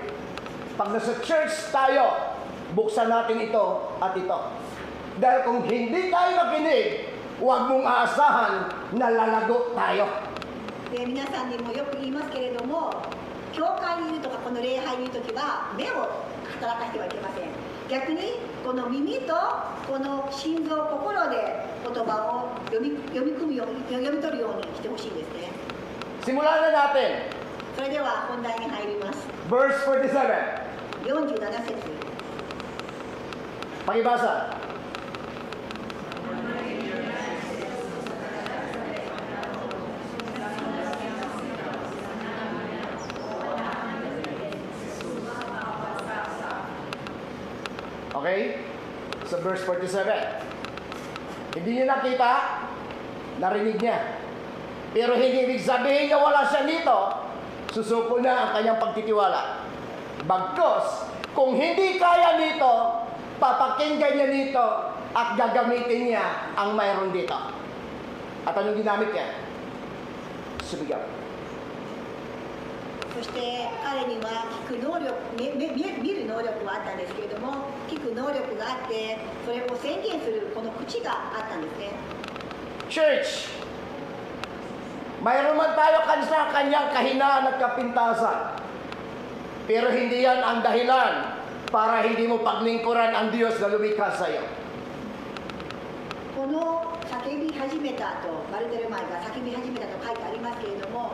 pag nasa church tayo, buksan natin ito at ito. Dahil kung hindi tayo makinig, huwag mong aasahan na lalago tayo. で皆さんにもよく言いますけれども、教会にいるとかこの礼拝にいるときは目を働かせてはいけません。逆にこの耳とこの心臓心で言葉を読み取るようにしてほしいんですね。 Simulan na natin. それでは本題に入ります。 Verse 47. 47節。 Pakibasa. Okay? Sa verse 47. Hindi niya nakita, narinig niya. Pero hindi ibig sabihin na wala siya dito, susuko na ang kanyang pagtitiwala. Bagkus, kung hindi kaya nito, papakinggan niya dito at gagamitin niya ang mayroon dito. At anong ginamit niya? Sumigaw. そして彼には聞く能力、見る能力はあったんですけれども、聞く能力があって、それを宣言するこの口があったんですね。 Church, mayroon man tayo sa kanyang kahinaan at kapintasan. Pero hindi yan ang dahilan para hindi mo paglingkuran ang Diyos na lumikha sa iyo. この叫び始めたと、バルテルマイが叫び始めたと書いてありますけれども、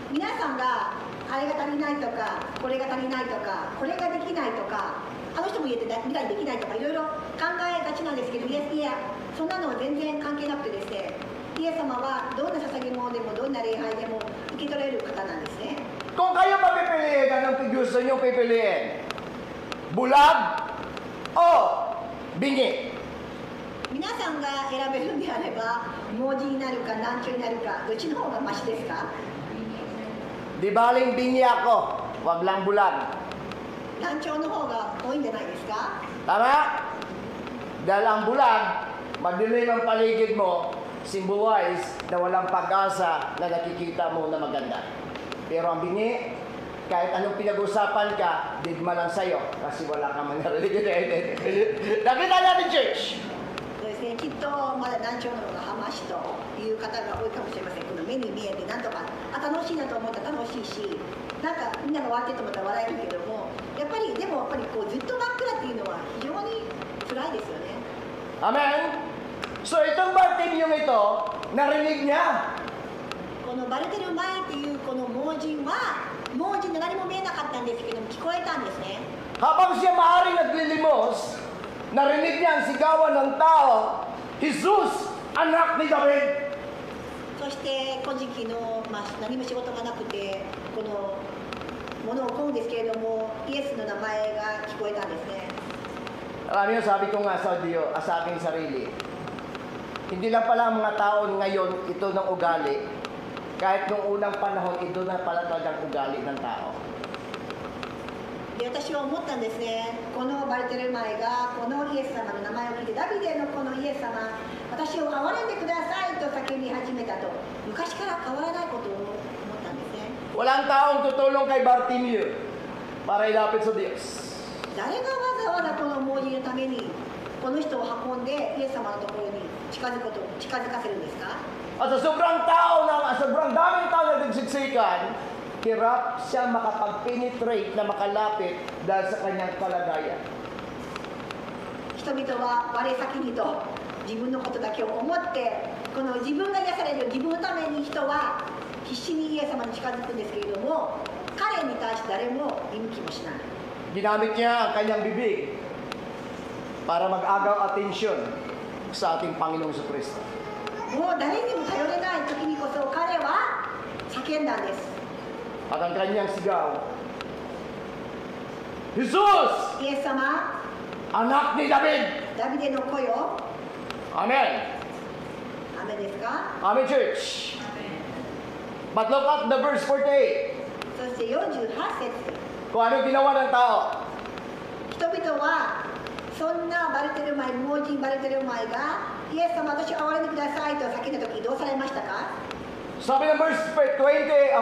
皆さんがあれが足りないとか、これが足りないとか、これができないとか、あの人も言ってみたいにできないとか、いろいろ考えがちなんですけど、いや、そんなのは全然関係なくてですね、イエス様はどんな捧げ物でもどんな礼拝でも受け取れる方なんですね。 Kung kayo papipiliin, anong gusto nyo pipiliin? Bulag o bingi? 皆さんが選べるんであれば、文字になるか難聴になるか、どっちの方がマシですか？ Di baling bingi ako, wag lang bulag. 難聴の方が多いんじゃないですか？ Tama? Dahil ang bulag, madilim ang paligid mo, symbolize na walang pag-asa na nakikita mo na maganda. Pero ang bingi, kahit anong pinag-usapan ka, digma lang sa'yo kasi wala kang manarinig. Nakita natin, church! そうですね、きっとまだ難聴の方がハマシという方が多いかもしれません。この目に見えてなんとか楽しいなと思ったら楽しいし、なんかみんなが笑ってると思ったら笑えるけども、やっぱりでもやっぱりこうずっと真っ暗っていうのは非常に辛いですよね。 Amen? So itong Bartimeo ito, narinig niya. このバルテルマイっていうこの盲人は盲人で何も見えなかったんですけども聞こえたんですね。 Habang siya maaaring naglilimos, narinig niya ang sigawan ng tao, Jesus, anak ni David. そして古事記の、何も仕事がなくてこの物を乞うんですけれどもイエスの名前が聞こえたんですね。 Alam niyo, sabi ko nga sa Diyo, sa aking sarili, hindi lang pala ang mga tao ngayon ito ng ugali, kahit nung unang panahon ito na pala talagang ugali ng tao. で私は思ったんですね。このバルテルマイがこのイエス様の名前を聞いてダビデのこのイエス様、私を憐れんでくださいと叫び始めたと、昔から変わらないことを思ったんですね。 Walang taong tutulong kay Bartimeo para ilapit sa Diyos. 誰がわざわざこの盲人のためにこの人を運んでイエス様のところに近づかせるんですか？ At sa sobrang daming tao na nagsiksikan, hirap siya makapag-penetrate na makalapit dahil sa kanyang kalagayan. 人々は我先にと自分のことだけを思ってこの自分が癒される自分のために人は必死にイエス様に近づくんですけれども彼に対して誰も見向きもしない。 Ginamit niya ang kanyang bibig para mag-agaw atensyon sa ating Panginoong Kristo. もう誰にも頼れない時にこそ彼は叫んだんです。 At ang kanyang sigaw, Jesus! イエス様、 Anak ni David! ダビデの子よ。 Amen! アメですか？ Amen, church! But look at the verse 48. そして48節。 Kung ano ginawa ng tao. 人々はそんなバルテルマイ、盲人バルテルマイがイエス様私を憐れんでくださいと叫んだ時どうされましたか？ Sabi ng verse 48,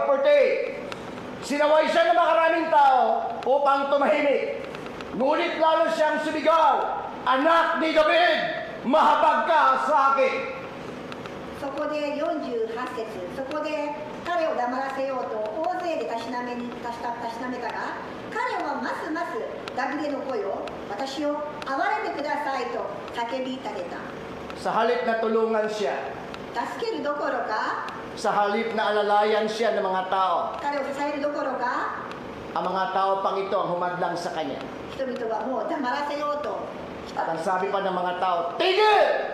sinaway siya ng makaraming tao upang tumahimik. Ngunit lalo siyang sumigaw, Anak ni David, mahabag ka sa akin. そこで48節、そこで彼を黙らせようと大勢でたしなめたが、彼はますますダビデの声を私を憐れんでくださいと叫びたげた。 Sa halip na tulungan siya, 助けるどころか、 sa halip na alalayan siya ng mga tao, 彼を支えるどころか、 ang mga tao pang ito ang humadlang sa kanya. 人々はもう黙らせようと At ang sabi pa ng mga tao, Tigil!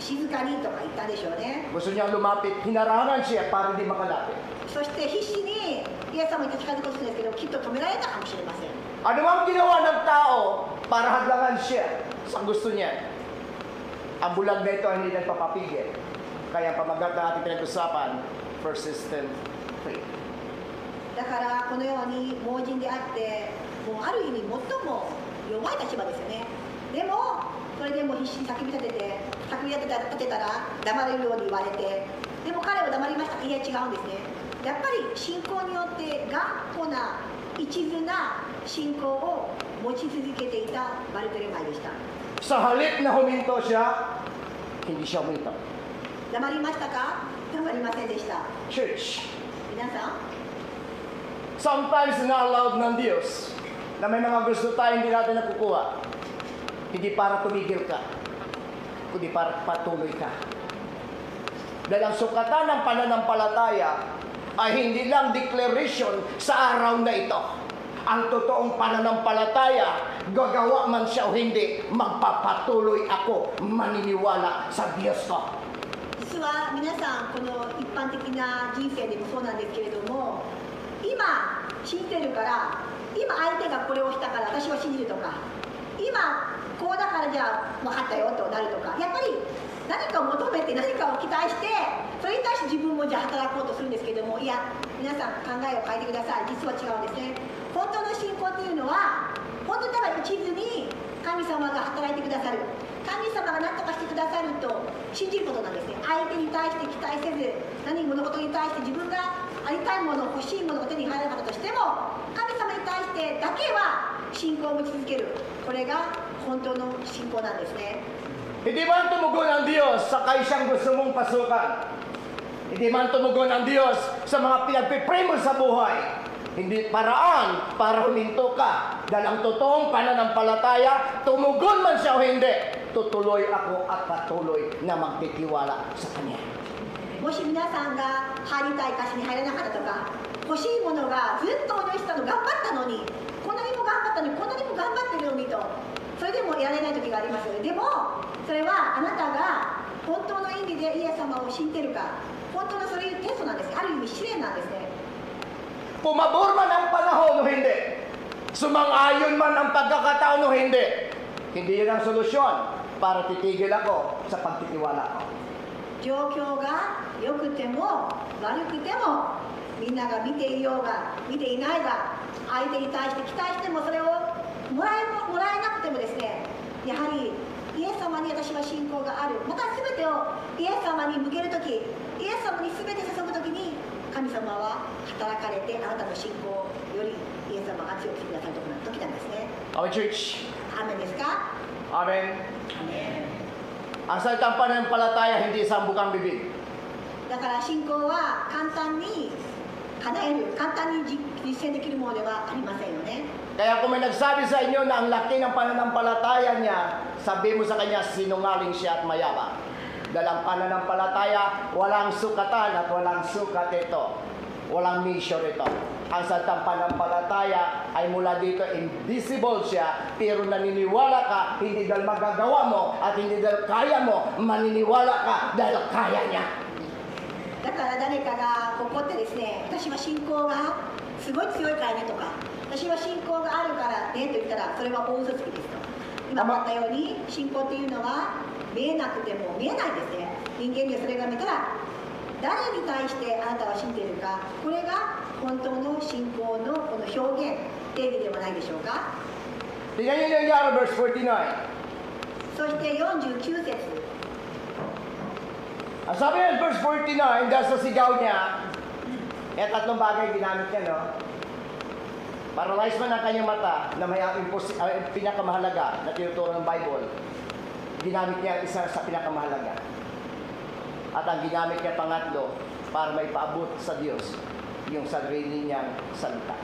静かにとか言ったでしょうね。 Gusto niyang lumapit, hinarangan siya para hindi makalapit. そして必死にイエス様に近づこうとするんですけど、きっと止められたかもしれません。 Ano ang ginawa ng tao para hadlangan siya? sa gusto niya. Ang bulag na ito ay hindi nagpapapigil. Kaya pamagat na ating pinag-usapan, persistent faith. だからこのように盲人であってもうある意味最も弱い立場ですよね。でもそれでも必死に叫び立てたら黙れるように言われて、でも彼は黙りました。いや違うんですね。やっぱり信仰によって頑固な一途な信仰を持ち続けていたバルテレマイでした。 Sa halip na huminto siya, hindi siya huminto. 黙りましたか？黙りませんでした。 Church, 皆さん、 sometimes na-allowed ng Diyos na may mga gusto tayo hindi natin nakukuha. Hindi para tumigil ka, kundi para patuloy ka. Dahil ang sukatan ng pananampalataya ay hindi lang declaration sa araw na ito. Ang totoong pananampalataya, gagawa man siya o hindi, magpapatuloy ako maniniwala sa Diyos ko. 実は皆さんこの一般的な人生でもそうなんですけれども、今信じてるから今相手がこれをしたから私は信じるとか、今こうだからじゃあ分かったよとなるとか、やっぱり何かを求めて何かを期待してそれに対して自分もじゃあ働こうとするんですけども、いや皆さん考えを変えてください。実は違うんですね。本当の信仰っていうのは本当にただ一途に神様が働いてくださる、神様が何とかしてくださると信じることなんですね。相手に対して期待せず、何物事に対して自分がありたいもの、欲しいものが手に入らなかったとしても、神様に対してだけは信仰を持ち続ける。これが本当の信仰なんですね。 Hindi man tumugon ang Diyos sa kaisang gusto mong pasukan. Hindi man tumugon ang Diyos sa mga pinagpipray mo sa buhay. Hindi paraan para huminto ka. Dahil ang totoong pananampalataya, tumugon man siya o hindi, tutuloy ako at patuloy na magtitiwala sa Kanya. もし皆さんが入りたい歌詞に入らなかったとか、欲しいものがずっとお祈りしたの頑張ったのに、こんなにも頑張ったのにこんなにも頑張ってるのにと、それでもやれない時があります。でもそれはあなたが本当の意味でイエス様を信じてるか、本当のそういうテストなんです。ある意味試練なんですね。 Pumabor man ang panahon o hindi, sumang-ayon man ang pagkakataon o hindi, hindi yan ang solusyon para titigil ako sa pagtitiwala ko. 状況が良くても悪くても、みんなが見ていようが見ていないが、相手に対して期待してもそれをもらえなくてもですね、やはりイエス様に私は信仰がある。また全てをイエス様に向けるとき、イエス様に全て注ぐときに、神様は働かれてあなたの信仰よりイエス様が強くしてくださる時なんですね。 Amen, church. アーメンですか？ Amen. アーメン。 Ang salitang pananampalataya, hindi isang bukang bibig. だから信仰は簡単に叶える、簡単に実践できるものではありませんよね。 Kaya kung may nagsabi sa inyo na ang laki ng pananampalataya niya, sabi mo sa kanya, sinungaling siya at mayabang. Dahil ang pananampalataya, walang sukatan at walang sukat ito. Walang measure ito. Ang salitang pananampalataya ay mula dito, invisible siya, pero naniniwala ka, hindi dahil magagawa mo at hindi dahil kaya mo, maniniwala ka dahil kaya niya. だから誰かが怒ってですね、私は信仰がすごい強いからねとか、私は信仰があるからねと言ったら、それは大嘘つきですと。今言ったように信仰っていうのは見えなくても見えないんですね。人間にはそれが見たら、誰に対してあなたは信じているか、これが本当の信仰のこの表現、定義ではないでしょうか。 Tingnan niyo yung nangyari, verse 49. そして49節。 Ang sabi niya, verse 49, dahil sa sigaw niya, kaya tatlong bagay ginamit niya, no? Paralyze man ang kanyang mata na may pinakamahalaga na tinuturo ng Bible. Ginamit niya isa sa pinakamahalaga. At ang ginamit niya pangatlo para may paabot sa Diyos yung sarili niyang salita.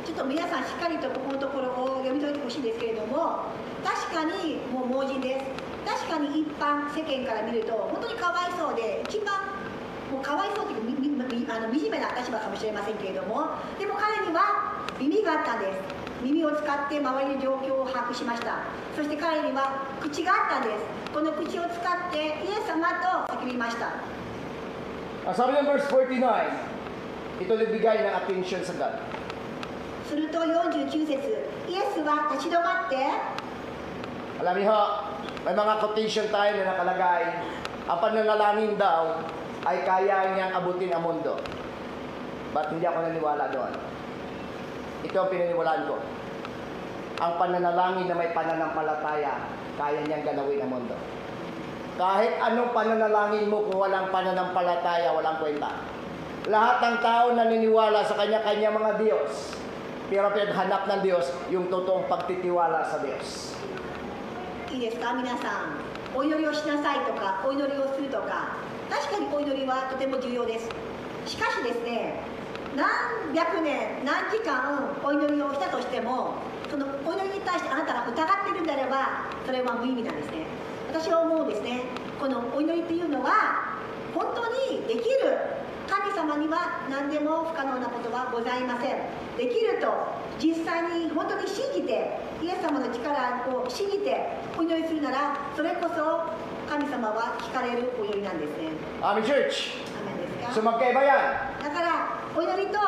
ちょっと皆さんしっかりとここのところを読み解いてほしいんですけれども、確かにもう盲人です。確かに一般世間から見ると本当にかわいそうで、一番もうかわいそうという惨めな立場かもしれませんけれども、でも彼には耳があったんです。耳を使って周りの状況を把握しました。そして彼には口があったんです。この口を使ってイエス様と叫びました。 Ang sabi ng verse 49, ito nagbigay ng attention sa God. すると49節、イエスは立ち止まって Alam niyo, may mga quotation tayo na nakalagay, ang pananalangin daw ay kaya niyang abutin ang mundo. Ba't hindi ako naniwala doon? Ito ang pinaniwalaan ko. Ang pananalangin na may pananampalataya, kaya niyang galawin ang mundo. Kahit anong pananalangin mo kung walang pananampalataya, walang kwenta. Lahat ng tao naniniwala sa kanya-kanya mga Diyos. Pero pinaghanap ng Diyos yung totoong pagtitiwala sa Diyos. いいですか、皆さん。お祈りをしなさいとか、お祈りをするとか、確かにお祈りはとても重要です。しかしですね、何百年、何時間お祈りをしたとしても、そのお祈りに対してあなたが疑っているんであれば、それは無意味なんですね。私は思うんですね。このお祈りっていうのは、本当にできる。神様には何でも不可能なことはございません。できると実際に本当に信じて、イエス様の力を信じてお祈りするなら、それこそ神様は聞かれるお祈りなんですね。 Amen, church. アーメンです So か。 magkaiba yan. だからお祈りと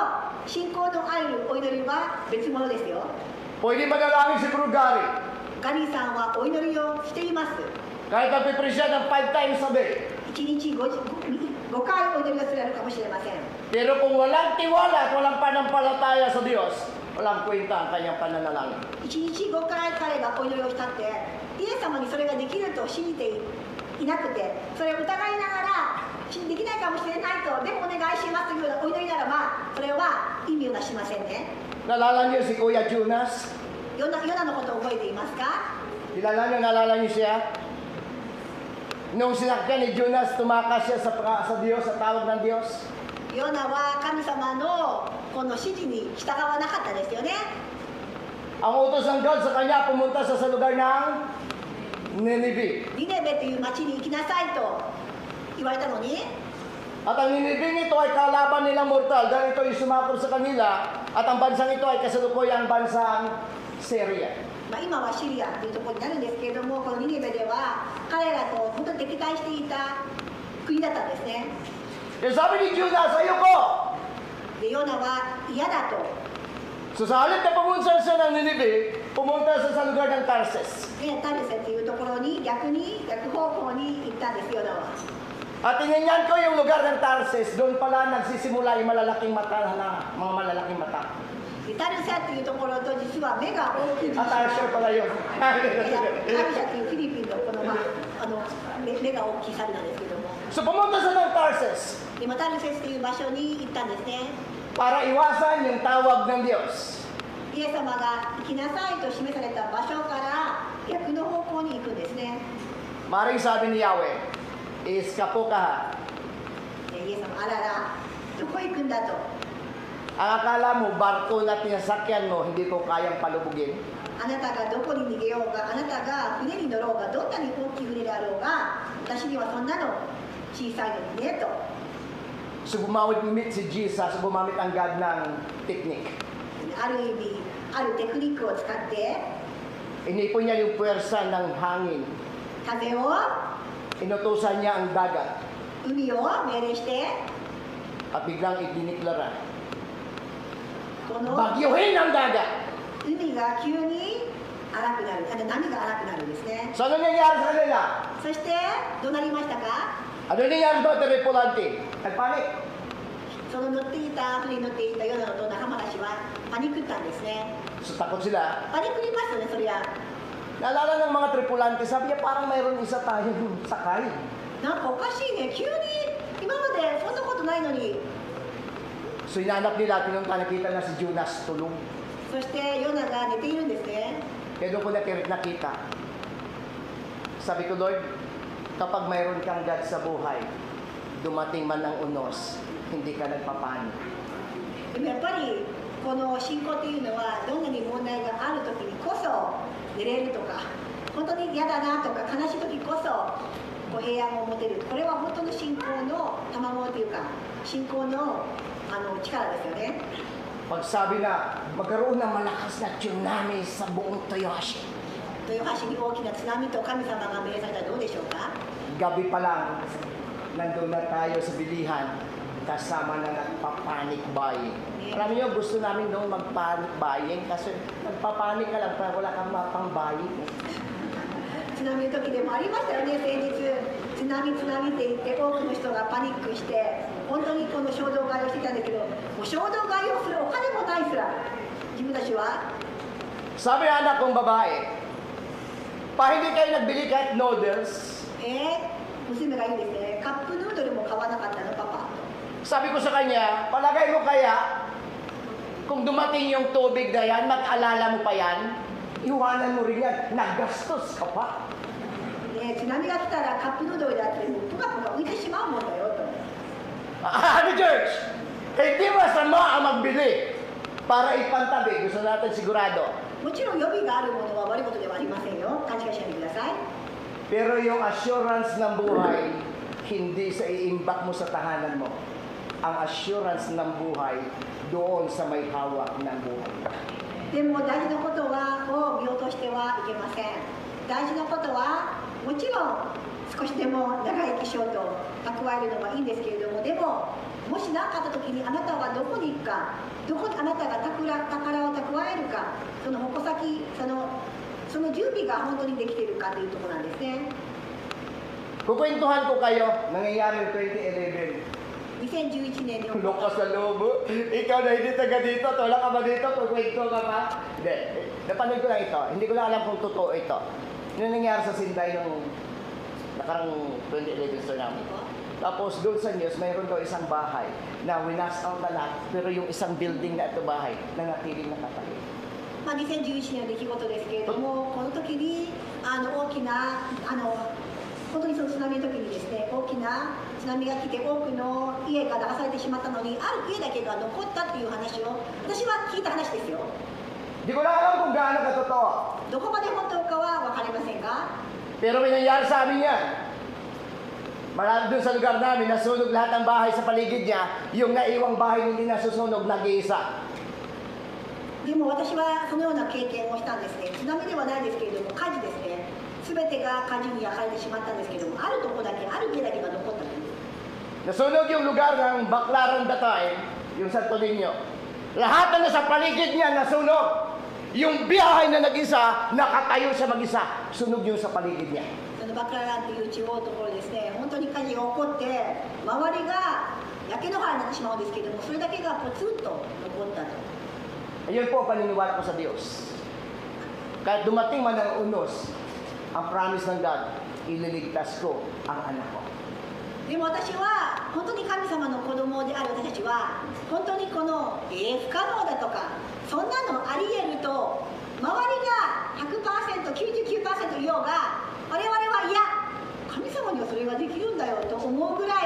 信仰のあるお祈りは別物ですよ。 Pwede manalangin si Brugari. ガリーさんはお祈りをしています。 Kahit nagpipresya ng 5 times a day. 1日 5回お祈りをするかもしれません。 Pero kung walang tiwala at walang panampalataya sa Diyos, walang kwenta ang kanyang pananalangin. 1日5回彼がお祈りをしたって、イエス様にそれができると信じていなくて、それを疑いながらできないかもしれないと、でもお願いしますというようなお祈りならば、それは意味をなしませんね。 Nalala niyo si Kuya Jonas? ヨナのことを覚えていますか？ Nalala niyo siya? Nung sinakyan ni Jonas, tumakas siya sa Diyos, sa tawag ng Diyos. ヨナは神様のこの指示に従わなかったですよね。 Ang utos ng God sa kanya, pumunta sa lugar ng Nineveh. ニネベという町に行きなさいと言われたのに、 At ang Nineveh ito ay kalaban nilang mortal dahil ito ay sumakop sa kanila at ang bansang ito ay kasalukuyang bansang Syria. まあ、今はシリアというところになるんですけれども、このニネベでは彼らと本当に敵対していた国だったんですね。 Kaya sabi ni Jonas, ayoko! でヨナは嫌だと。 So sa halip na pumunta siya ng Nineveh, pumunta siya sa lugar ng Tarsus. でタルセというところに逆方向に行ったんですヨナは。 At tinignan ko yung lugar ng Tarsus, doon pala nagsisimula yung malalaking mata na mga malalaking mata. でタルセというところと実は目が大きい。 At Tarsus pala yun. タルセというフィリピンのこの、目が大きい猿なんですけども、 So pumunta siya ng Tarsus でタルセという場所に行ったんですね。 para iwasan yung tawag ng Diyos. イエス様が行きなさいと示された場所から逆の方向に行くんですね。 Maring sabi ni Yahweh, iskapo ka. でイエス様、あらら、どこ行くんだと。 Ang akala mo, barko na pinasakyan mo, hindi ko kayang palubugin. あなたがどこに逃げようが、あなたが船に乗ろうが、どんなに大きい船であろうが、私にはそんなの小さいのにねと。 So gumamit si Jesus, gumamit ang God ng technique. ある意味、あるテクニックを使って、 Inipon niya yung puwersa ng hangin. 風を、 Inutusan niya ang dagat. 海を命令して、 At biglang idiniklara, この bagyuhin ang dagat! 海が急に荒くなる、波が荒くなるんですね。 So ano nangyari sa kanila? そして、どうなりましたか？ Ano nangyari ba sa tripulante? Nagpanik. その乗っていた、船に乗っていたヨナと仲間たちはパニックったんですね。 So takot sila. パニックりますよね、そりゃ。 Naalala ng mga tripulante, sabi niya parang mayroon isa tayong sakay. なんかおかしいね、急に今までそんなことないのに。 So inanap nila, pinunta nakita na si Jonas tulong. そしてヨナが寝ているんですね。 Kaya doon ko nakita. Sabi ko, Lord, kapag mayroon kang God sa buhay, dumating man ng unos, hindi ka nagpapanik. でもやっぱりこの信仰っていうのはどんなに問題がある時にこそ寝れるとか、本当に嫌だなとか悲しい時こそこう平安を持てる。これは本当の信仰の賜物というか信仰の力ですよね。 Pag sabi na, magkaroon ng malakas na tsunami sa buong Toyohashi. 豊橋に大きな津波と神様が命令されたらどうでしょうか？ Gabi pa lang, nandun na tayo sa bilihan, kasama na nagpa-panic buying. Alam niyo, gusto namin doon mag-panic buying kasi nagpa-panic ka lang para wala kang mapang buying. 津波の時でもありましたよね、先日津波津波って言って多くの人がパニックして本当にこの衝動買いをしてたんだけど、もう衝動買いをするお金もないすら自分たちは Sabi ng anak kong babae, pa hindi kayo nagbili kahit noodles. 娘が言うんですね、カップヌードルも買わなかったのパパ。 Sabi ko sa kanya, palagay mo kaya, kung dumating yung tubig na yan, mag-alala mo pa yan, iwanan mo rin yan, nagastos ka pa. 津波が来たらカップヌードルだってもうプカプカ浮いてしまうもんだよと。 Ano, George? Hindi masama ang magbili para ipantabi. Gusto natin sigurado. もちろん予備があるものは悪いことではありませんよ。勘違いしないでください。 Pero yung assurance ng buhay, hindi sa iimbak mo sa tahanan mo. Ang assurance ng buhay, doon sa may hawak ng buhay. でも大事なことを見落としてはいけません。大事なことはもちろん少しでも長生きしようと蓄えるのがいいんですけれども、でももし何かあった時にあなたはどこに行くか、どこにあなたが宝を蓄えるか、その矛先、その準備が本当にできているかというところなんですね。 Kukwentuhan ko kayo, nangyayari 2011. 2011年に Lokas sa loob. Ikaw na hindi taga dito, tula ka ba dito? Kukwento ka pa? Hindi. Napanood ko lang ito. Hindi ko lang alam kung totoo ito. Yung nangyari sa Sinday nung nakarang 2011 tsunami. Tapos doon sa news, mayroon daw isang bahay na winas out na lahat, pero yung isang building na ito bahay, nanatiling nakatayo. 2011年の出来事ですけれども、この時に大きな本当にその津波の時にですね、大きな津波が来て多くの家が流されてしまったのに、ある家だけが残ったっていう話を私は聞いた話ですよ。 Di ko lang alam kung gaano katotoo. どこまで本当かは分かりませんが、 Pero may nangyari sa amin yan. Marami doon sa lugar namin, nasunog lahat ng bahay sa paligid niya. Yung naiwang bahay hindi nasusunog, nag-iisa. でも私はそのような経験をしたんですね。津波ではないですけれども、火事ですね。全てが火事に焼かれてしまったんですけれども、あるとこだけ、ある家だけが残ったという。 Nasunog yung lugar ng Baclaran Datay, yung Santo Niño. Lahat na nasa paligid niya nasunog. Yung biyahe na nag-isa, nakatayo siya mag-isa. Sunog yung sa paligid niya. そのバクラランという地方のところですね、本当に火事が起こって、周りが焼け野原になってしまうんですけれども、それだけがポツンと残ったと。 Ayun po ang paniniwala ko sa Diyos. Kahit dumating man ang unos, ang promise ng God, ililigtas ko ang anak ko. でも私は本当に神様の子供である私たちは本当にこの不可能だとかそんなのありえると周りが 100%、99% 言おうが我々はいや神様にはそれができるんだよと思うぐらい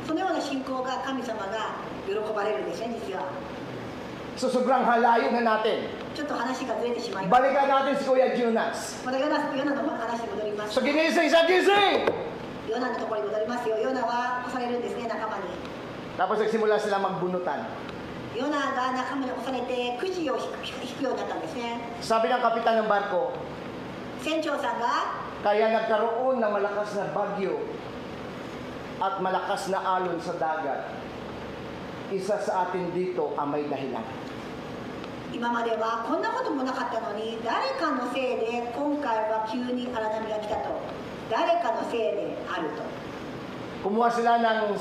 そのような信仰が神様が喜ばれるんですね実は。 So sobrang halayo na natin. ちょっと話がずれてしまいます。 Balikan natin si Kuya Jonas. またヨナの話に戻ります。 So ginising sa gising! ヨナのところに戻りますよ。ヨナは押されるんですね仲間に。 Tapos nagsimula sila magbunutan. ヨナが仲間に押されてくじを引くようになったんですね。 Sabi ng kapitan ng barko, 船長さんが kaya nagkaroon ng malakas na bagyo at malakas na alon sa dagat. Isa sa atin dito ang may dahilan. 今まではこんなこともなかったのに誰かのせいで今回は急に荒波が来たと誰かのせいであると Kumuha sila ng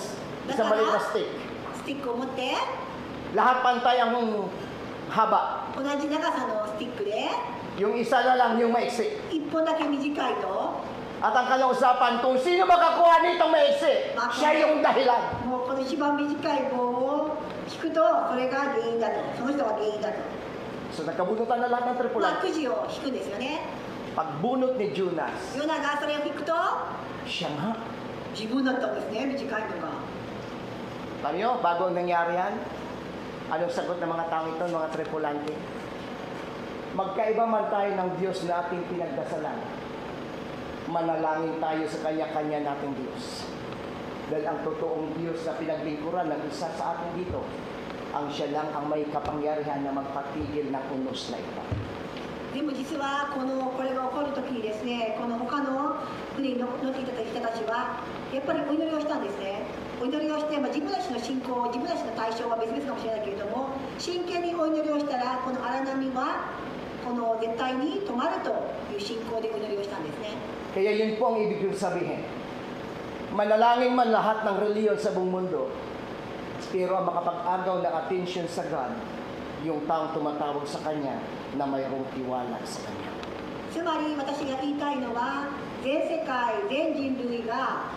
isang maliit na stick. スティックを持って Lahat pantay ang haba. 同じ長さのスティックで Yung isa na lang yung maiksi. 1本だけ短いと At ang kanilang usapan, kung sino makakuha nitong maiksi, siya yung dahilan. もうこの一番短い棒を引くとそれが原因だとその人が原因だと So nagkabunutan na lahat ng まあ tripulant. くじを引くんですよね。 Pagbunot ni Jonas, ヨナがそれを引くと siya nga. 自分だったんですね短いのが。 Alam nyo, bago ang nangyari yan, anong sagot ng mga tao ito, mga tripulante? Magkaiba man tayo ng Diyos na ating pinagdasalan, manalangin tayo sa kanya-kanya nating Diyos. Dahil ang totoong Diyos na pinaglingkuran ng isa sa atin dito, ang siya lang ang may kapangyarihan na magpatigil ng unos na ito. でも実はこれが起こるときにですね、この他の国に乗っていた人たちはやっぱりお祈りをしたんですね。お祈りをして、自分たちの信仰、自分たちの対象は別々かもしれないけれども、真剣にお祈りをしたらこの荒波はこの絶対に止まるという信仰でお祈りをしたんですね。Kaya yun po ang ibig kong sabihin. Manalangin man lahat ng reliyon sa buong mundo, pero ang makapag-agaw ng attention sa God, yung taong tumatawag sa Kanya na mayroong tiwala sa Kanya. つまり私が言いたいのは、全世界全人類が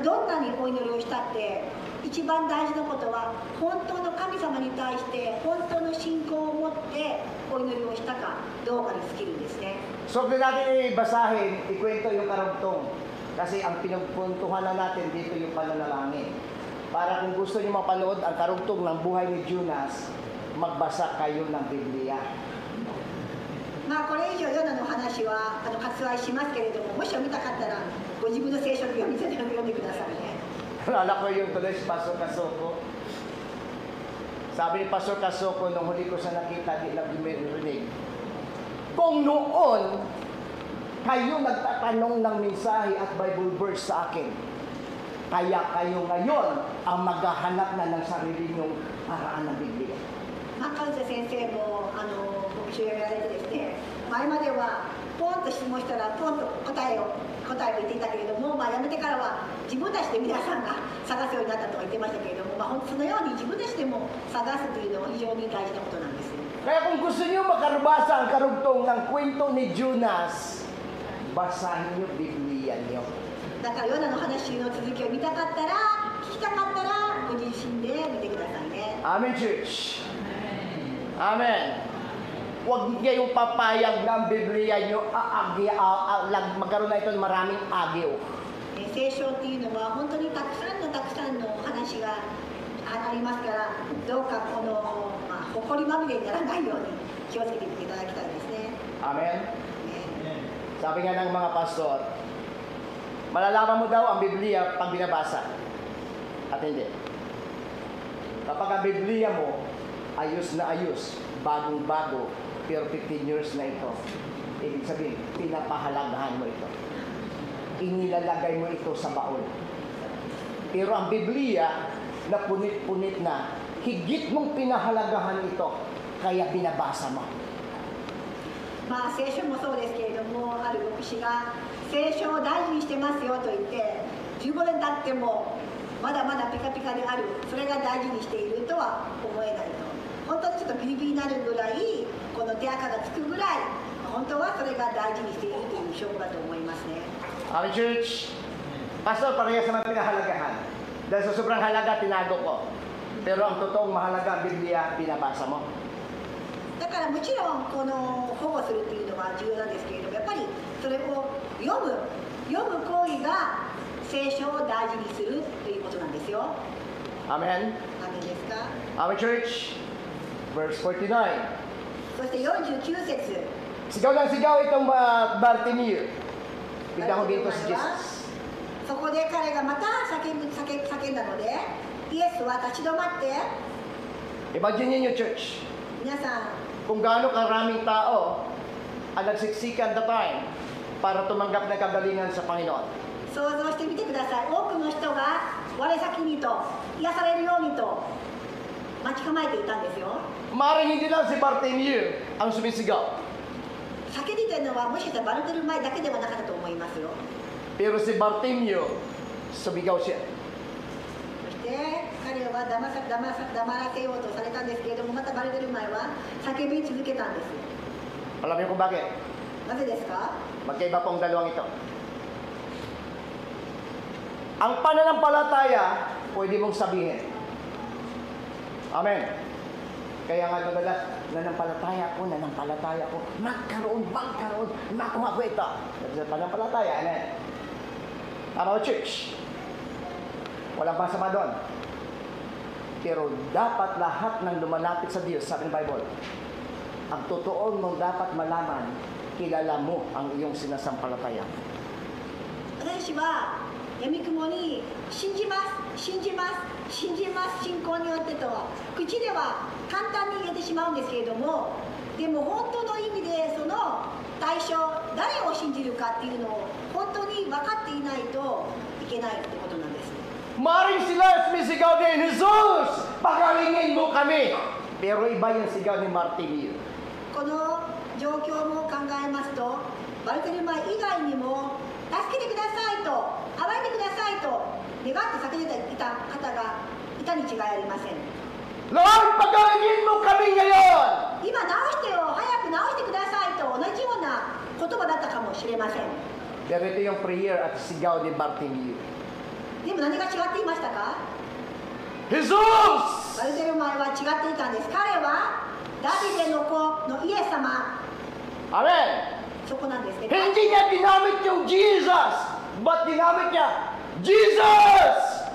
どんなにお祈りをしたって一番大事なことは本当の神様に対して本当の信仰を持ってお祈りをしたかどうかに尽きるんですね。 So, kung natin ibasahin, ikwento yung karugtong. Kasi ang pinagpuntuhan na natin dito yung pananalangin. Para kung gusto niyo mapanood ang karugtong ng buhay ni Jonas, magbasa kayo ng Biblia. まあこれ以上ヨナの話は割愛しますけれども、もし読みたかったらご自分の聖書を読んでくださいね。 Alala ko yung tuloy si Pastor Kasoko. Sabi ni Pastor Kasoko, nung huli ko sa nakita, di lang dinirinig. Kung noon, kayo nagtatanong ng mensahe at Bible verse sa akin, kaya kayo ngayon ang maghahanap na ng sarili nyong paraan ng Biblia. まあ、カウゼ先生も牧師をやめられてですね、前まではポンと質問したらポンと答えを言っていたけれども、まあ、やめてからは自分たちで皆さんが探すようになったとは言ってましたけれども、まあ、そのように自分たちでも探すというのは非常に大事なことなんです。 Kaya kung gusto niyo makarabasa ang karugtong ng kwento ni Jonas, basahin niyo Biblia niyo. だからヨナの話の続きを見たかったら、聞きたかったらご自身で見てくださいね。 Amen, church. Amen. Huwag kayong papayag na ang Biblia nyo magkaroon na ito ng maraming agyo. 聖書っていうのは本当にたくさんの話がありますから、どうかこの、誇りまみれにならないように気をつけていただきたいですね。 Amen. Sabi nga ng mga pastor, malalaman mo daw ang Biblia pag binabasa. At hindi. Kapag ang Biblia mo, ayos na ayos, bagong-bago, pero 15 years na ito. Ibig sabihin, pinapahalagahan mo ito. Inilalagay mo ito sa baon. Pero ang Biblia, na punit-punit na, higit mong pinahalagahan ito, kaya binabasa mo. まあ聖書もそうですけれども、ある牧師が聖書を大事にしてますよと言って15年経ってもまだまだピカピカである、それが大事にしているとは思えないと。本当にちょっとビリビリになるぐらい、この手垢がつくぐらい、本当はそれが大事にしているという証拠だと思いますね。 Amen, church. Pastor, parehas naman pinahalagahan. Dahil sa sobrang halaga, tinago ko. Pero ang totoong mahalaga ang Biblia, binabasa mo. だからもちろんこの保護するっていうのは重要なんですけれども、やっぱりそれを読む行為が聖書を大事にするということなんですよ。 Amen. アーメンですか。 Amen, church. Verse 49. そして49節。 Sigaw ng sigaw itong Bartimeo. Bigla ko dito si Jesus. そこで彼がまた叫んだので、イエスは立ち止まって、 Imagine niyo, church, 皆さん kung gaano karaming tao ang nagsiksikan the time para tumanggap ng kagalingan sa Panginoon. 想像してみてください。多くの人が我先にと癒されるようにと待ち構えていたんですよ。 Maaaring hindi lang si Bartimeo ang sumisigaw. 叫んでいたのはもしかしたらバルテルマイだけではなかったと思いますよ。 Pero si Bartimeo, sumigaw siya. そして彼は黙らせようとされたんですけれども、またバルテルマイは叫び続けたんです。 Alam niyo kung bakit? なぜですか？ Magkaiba po ang dalawang ito. Ang pananampalataya, pwede mong sabihin. Amen. Kaya nga madalas, nanampalataya ko, magkaroon, makuha ko ito. Pananampalataya, amen. Tama ba, church? Walang masama doon. Pero dapat lahat ng lumalapit sa Diyos, sabi ng Bible, ang totoo mong dapat malaman, kilala mo ang iyong sinasampalataya. 私は闇雲に信じます信じます信じます信仰によってと口では簡単に言えてしまうんですけれども、でも本当の意味でその対象、誰を信じるかっていうのを本当に分かっていないといけないってことなんです。 Maring sila sumisigaw din, Jesus, pagalingin mo kami. Pero iba yung sigaw ni Bartimeo. この状況も考えますと、バルテルマイ以外にも助けてくださいと、憐れんでくださいと願って叫んでいた方がいたに違いありません。 Lord, pagawin mo kami ngayon! 今直してよ、早く直してくださいと同じような言葉だったかもしれません。 Pero ito yung prayer at sigaw ni Bartimeo. でも何が違っていましたか？ Jesus! バルテルマイは違っていたんです。彼はダビデの子のイエス様、 Amen! そこなんですね。 Hindi niya ginamit yung Jesus, but ginamit niya, Jesus!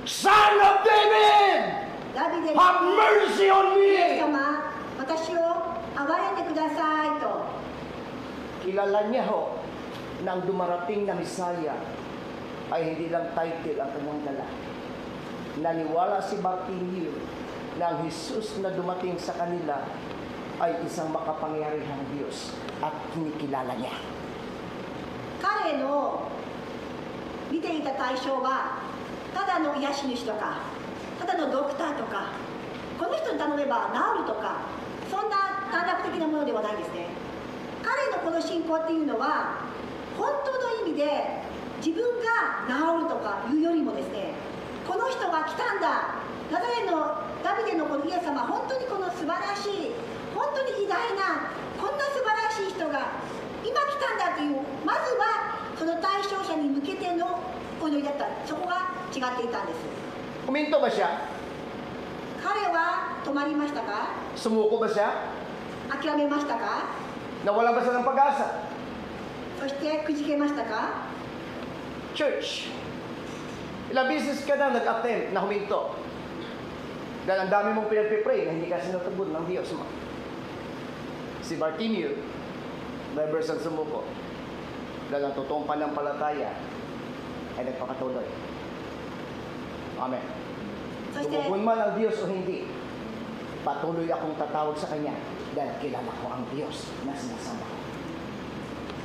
Son of David! ダビデの Have mercy on イエス me! 様、私を憐れんでくださいと。 Kilala niya ho na ang dumarating na Misaya ay hindi lang title ang kanyang dala. Naniwala si Bartimeo na ang Jesus na dumating sa kanila ay isang makapangyarihang Diyos at kinikilala niya. 彼の見ていた対象はただの癒し主とか、ただのドクターとか、この人に頼めば治るとか、そんな短絡的なものではないですね。彼のこの信仰っていうのは本当の意味で自分が治るとかいうよりもですね、この人が来たんだ、ナザレのダビデのこのイエス様、本当にこの素晴らしい、本当に偉大な、こんな素晴らしい人が今来たんだという、まずはその対象者に向けてのお祈りだった。そこが違っていたんです。 Huminto ba siya? 彼は止まりましたか？ Sumuko ba siya? 諦めましたか？ Nawala ba siya ng pag-asa? そしてくじけましたか？ Church, ilang business ka na nag-attempt na huminto. Dahil ang dami mong pinagpipray na hindi ka sinutubod ng Diyos mo. Si Bartimeo, never siyang sumuko. Dahil ang totoong panampalataya ay nagpakatuloy. Amen. そして Tumugon man ang Diyos o hindi, patuloy akong tatawag sa Kanya dahil kilala ko ang Diyos na sinasama ko.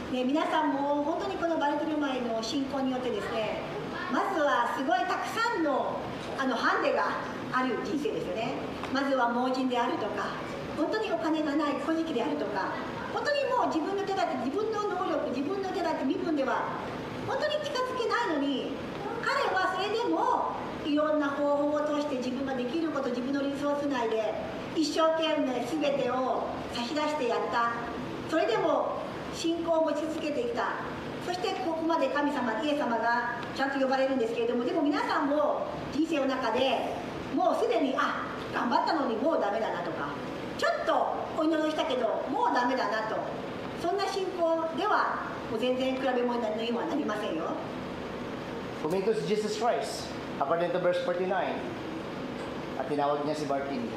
ね、皆さんも本当にこのバルテルマイの信仰によってですね、まずはすごいたくさんのハンデがある人生ですよね。まずは盲人であるとか、本当にお金がない小じであるとか、本当にもう自分の手だって、自分の能力、自分の手だって身分では本当に近づけないのに、彼はそれでもいろんな方法を通して自分ができること、自分のリソース内で一生懸命全てを差し出してやった。それでも信仰を持ち続けてきた。そしてここまで神様、イエス様がちゃんと呼ばれるんですけれども、でも皆さんも人生の中でもうすでに頑張ったのにもうダメだなとか、ちょっとお祈りをしたけどもうダメだなと、そんな信仰ではもう全然比べ物にはなりませんよ。 Puminto si Jesus Christ, according to verse 49, at tinawag niya si Bartimeo.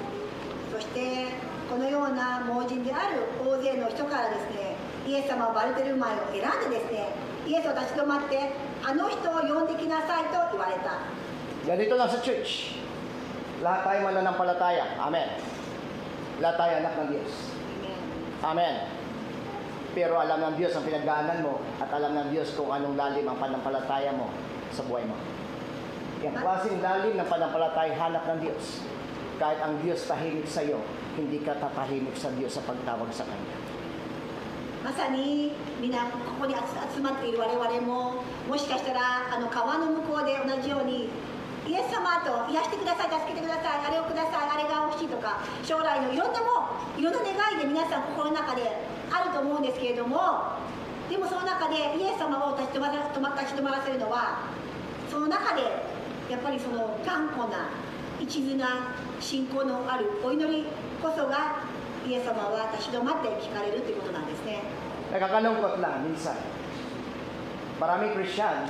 そしてこのような盲人である大勢の人からですね、イエス様はバルテルマイを選んでですね、イエスを立ち止まってあの人を呼んできなさいと言われた。 Ganito lang sa church. Lahat tayo mananampalataya. Amen. Lahat tayo anak ng Diyos. Amen. Pero alam ng Diyos ang pinagdaanan mo at alam ng Diyos kung anong lalim ang panampalataya mo sa buhay mo. Yung klaseng lalim ng panampalataya hanap ng Diyos. Kahit ang Diyos tahimik sa iyo, hindi ka tatahimik sa Diyos sa pagtawag sa Kanya. まさに皆ここに集まっている我々も、もしかしたら川の向こうで同じようにイエス様と癒してください、助けてください、あれをください、あれが欲しいとか、将来のいろんな願いで皆さん心の中であると思うんですけれども、でもその中でイエス様を立ち止まらせるのは、その中でやっぱりその頑固な一途な信仰のあるお祈りこそがイエス様は立ち止まって聞かれるということなんですね。 Nakakalungkot lang minsan. Maraming Christian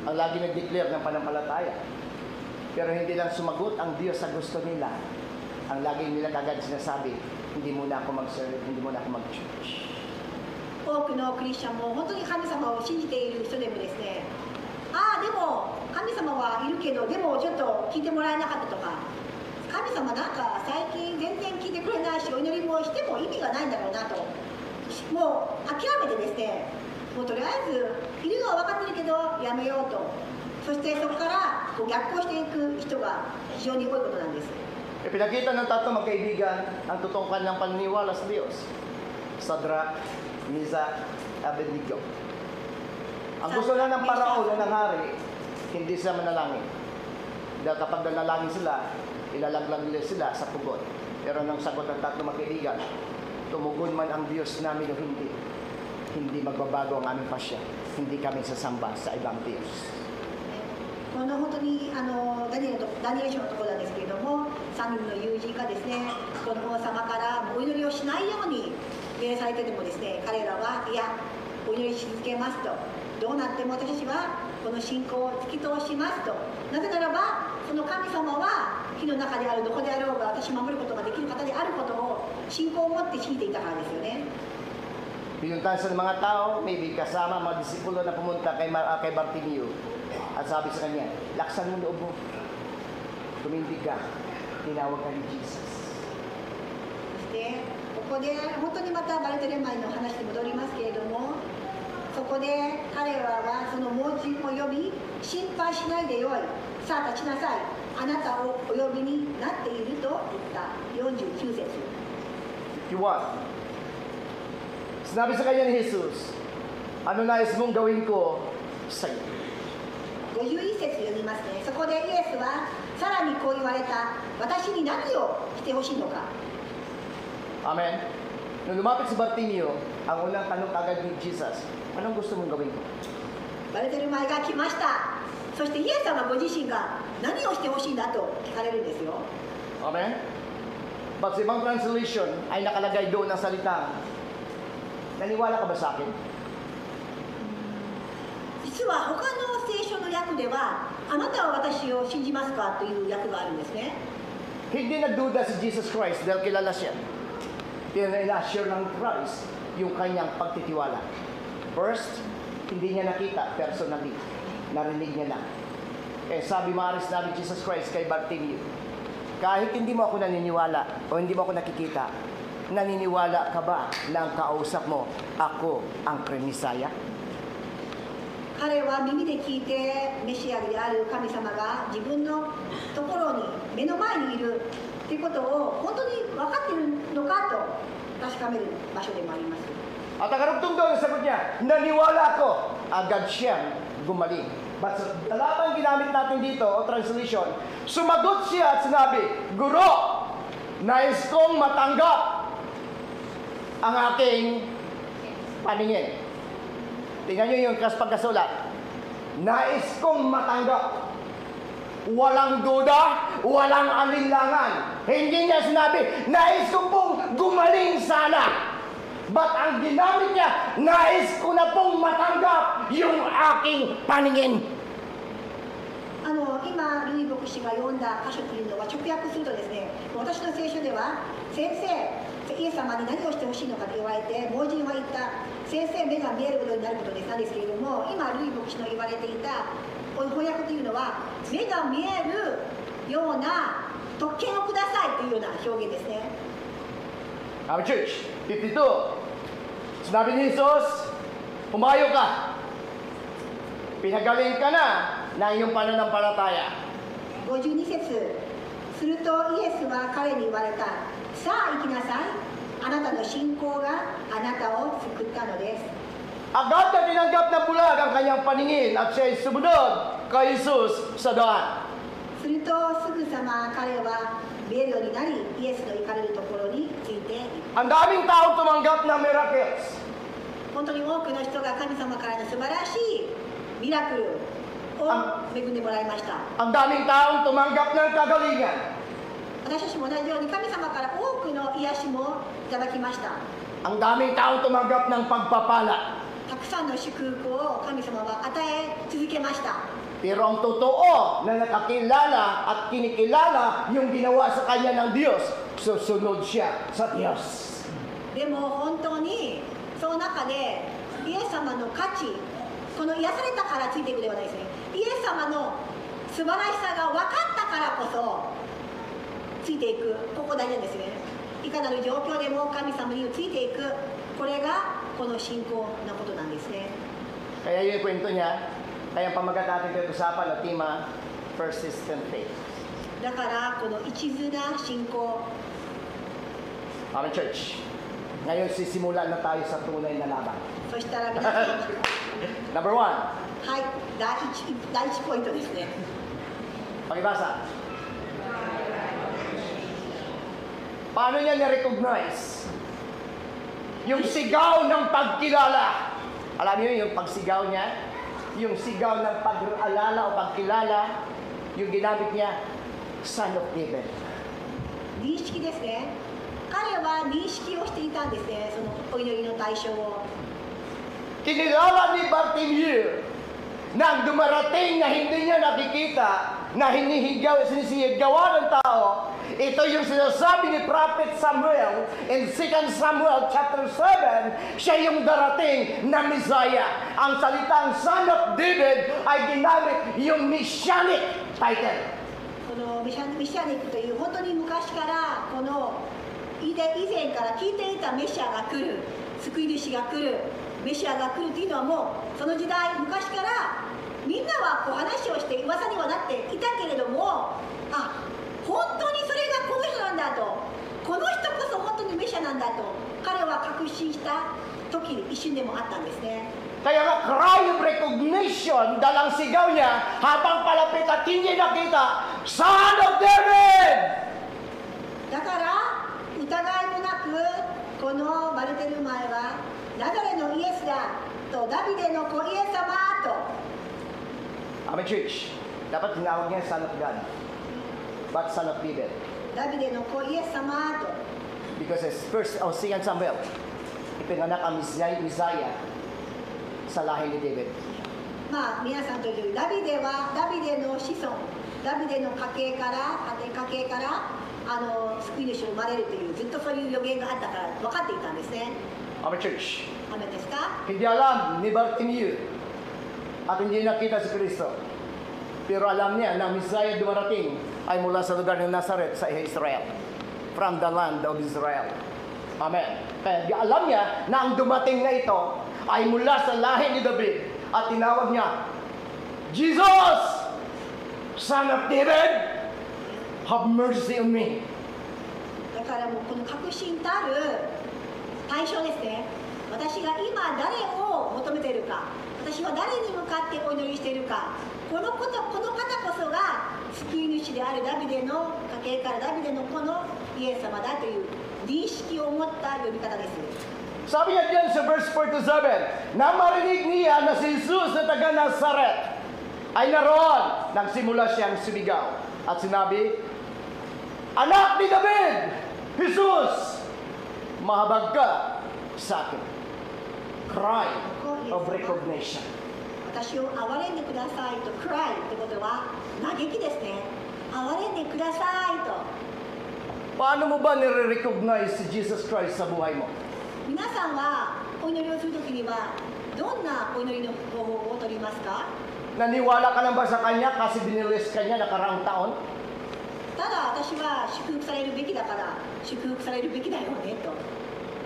ang lagi nag-declare ng panampalataya. Pero hindi lang sumagot ang Diyos sa gusto nila. Ang lagi nila kagad sinasabi, hindi muna ako mag-serve, hindi muna ako mag-church. 多くのクリスチャンも本当に神様を信じている人でもですね、でも神様はいるけど、でもちょっと聞いてもらえなかったとか、神様なんか最近全然聞いてくれないし、お祈りもしても意味がないんだろうなと、もう諦めてですね、もうとりあえずいるのは分かってるけどやめようと、そしてそこから逆行していく人が非常に多いことなんです。 Ipinakita ng tatlong magkaibigan ang totoong kanilang paniniwala sa Diyos. Shadrach, Meshach, Abednego. Ang gusto na ng paraon na ng hari, hindi sila manalangin. Dahil kapag nanalangin sila, ilalaglag nila sila sa pugon. Pero nang sagot ng tatlo magkaibigan, tumugon man ang Diyos namin o hindi magbabago ang aming pasya. Hindi kami sasamba sa ibang Diyos. この本当にダニエル書のところなんですけれども、3人の友人がですね、この王様からお祈りをしないように命令されててもですね、彼らはいや、お祈りし続けますと、どうなっても私たちはこの信仰を突き通しますと、なぜならば、その神様は火の中であるどこであろうが私守ることができる方であることを信仰を持って信じていたからですよね。 Pinuntahan sa mga tao, maybe kasama mga disipulo na pumunta kay Bartimeo. At sabi sa kanya, laksan mo loob mo. Tumindig ka. Tinawag ka ni Jesus. そしてここで本当にまたバルテレマイの話に戻りますけれども、そこで彼らはその盲人を呼び、心配しないでよい、さあ立ちなさい、あなたをお呼びになっていると言った49節。 51. Sinabi sa kanya ni Jesus, ano nais mong gawin ko sa iyo? 51節読みますね。そこでイエスはさらにこう言われた、私に何をしてほしいのか。 Amen. Nung lumapit si Bartimeo, ang unang tanong agad ni Jesus, anong gusto mong gawin ko? バルテルマイが来ました。そしてイエス様ご自身が何をしてほしいんだと聞かれるんですよ。 Amen? But sa ibang translation ay nakalagay doon ang salitang, naniwala ka ba sa akin? 実は他の聖書の訳では、あなたは私を信じますかという訳があるんですね。 Hindi nagduda si Jesus Christ dahil kilala siya. Ina-assure ng Christ yung kanyang pagtitiwala. First, hindi niya nakita personally. Narinig niya lang. Kaya sabi maaris namin Jesus Christ kay Bartimeo, kahit hindi mo ako naniniwala o hindi mo ako nakikita, naniniwala ka ba na ang kausap mo, ako ang Mesaya? 彼は耳で聞いてメシアである神様が自分のところに目の前にいるということを本当に分かっているのかと確かめる場所でもあります。 At ang karugtong doon, sagot niya, naniwala ako, agad siyang gumaling. But sa dalawang ginamit natin dito, o translation, sumagot siya at sinabi, Guro, nais kong matanggap ang aking paningin. Tingnan niyo yung pagkasulat. Nais kong matanggap. Walang duda, walang alinlangan. Hindi niya sinabi, nais ko pong gumaling sana. But ang ginamit niya, nais ko na pong matanggap yung aking paningin. 今、ルイ牧師が読んだ箇所というのは直訳するとですね、私の聖書では、先生、イエス様に何をしてほしいのかと言われて、盲人は言った、先生、目が見えるようになることですなんですけれども、今、ルイ牧師の言われていた翻訳というのは、目が見えるような特権をくださいというような表現ですね。Our church, 52. Sinabi ni Jesus, humayo ka. Pinagaling ka na ng iyong pananampalataya. 52節。するとイエスは彼に言われた。さあ行きなさい。あなたの信仰があなたを救ったのです。 Agad na tinanggap ng bulag ang kanyang paningin at siya'y sumunod kay Jesus sa daan. するとすぐさま彼は見えるようになり、イエスの行かれるところについていった。 Ang daming tao tumanggap ng miracles. 本当に多くの人が神様からの素晴らしいミラクルを恵んでもらいました。 Ang daming taong tumanggap ng kagalingan. 私たちも同じように神様から多くの癒しもいただきました。 Ang daming taong tumanggap ng pagpapala. たくさんの祝福を神様は与え続けました。 Pero ang totoo na nakakilala at kinikilala yung ginawa sa kanya ng Diyos, susunod siya sa Diyos. でも本当にその中でイエス様の価値、この癒されたからついていくではないですね。イエス様の素晴らしさが分かったからこそついていく、ここ大事なんですね。いかなる状況でも神様についていく、これがこの信仰のことなんですね。 Kaya yung kwento niya, kaya pamagat natin pinag-usapan na tema, persistent faith. だからこの一途な信仰、 Amen, church. Ngayon sisimulan na tayo sa tunay na laban. そしたら皆さん Number 1, はい、第一ポイントですね。 pakibasa. Paano niya na-recognize? Yung sigaw ng pagkilala. Alam niyo yung pagsigaw niya? Yung sigaw ng pag-alala o pagkilala, yung ginamit niya, Son of David. 認識ですね。彼は認識をしていたんですね、そのお祈りの対象を。 Kinilala ni Bartimeo na ang dumarating na hindi niya nakikita, na sinisigawan ng tao, ito yung sinasabi ni Prophet Samuel in 2 Samuel chapter 7, siya yung darating na Messiah. Ang salitang Son of David ay ginamit yung messianic title. このメシアニックという本当に昔からこの以前から聞いていたメシアが来る、救い主が来る、メシアが来るというのはもうその時代昔からみんなはこう話をして噂にはなっていたけれども、あ、本当にそれがこの人なんだと、この人こそ本当にメシアなんだと彼は確信した時一瞬でもあったんですね。 Kaya nga cry of recognition dahil ang sigaw niya habang palapit at hindi nakita, Son of David! だから疑いもなくこのバルテルマエはナザレのイエスだとダビデの子イエス様と Amen, church. Dapat tinawag niya Son of God. But Son of David. ダビデの子イエス様と Because it's 2 Samuel, ipinganak ang Messiah sa lahi ni David. まあ皆さんというよりダビデはダビデの子孫ダビデの家系から救い主生まれるというずっとそういう予言があったから分かっていたんですね。 Amen, church. アメンですか？ Hindi alam ni Bartimeo at hindi nakita si Kristo. Pero alam niya na Messiah dumarating ay mula sa lugar ng Nazareth sa Israel. From the land of Israel. Amen. Kaya alam niya na ang dumating na ito ay mula sa lahi ni David at tinawag niya, Jesus, Son of David, have mercy on me. だからもうこの確信たる対象ですね。私が今誰を求めているか、私は誰に向かってお祈りしているか、この方こそが救い主であるダビデの家系からダビデの子のイエス様だという認識を持った呼び方です。 Sabi niya diyan sa verse 4-7, na marinig niya na si Jesus na taga Nazaret ay naroon. Nagsimula siyang sumigaw at sinabi, Anak ni David, Jesus, mahabag ka sa akin. Cry of recognition. 私を憐れんでくださいと cry ってことは嘆きですね。憐れんでくださいと。 Paano mo ba nire-recognize si Jesus Christ sa buhay mo? 皆さんはお祈りをするときにはどんなお祈りの方法を取りますか？ Naniwala ka lang ba sa Kanya kasi binilis ka niya nakaraang taon? ただ私は祝福されるべきだから祝福されるべきだよねと。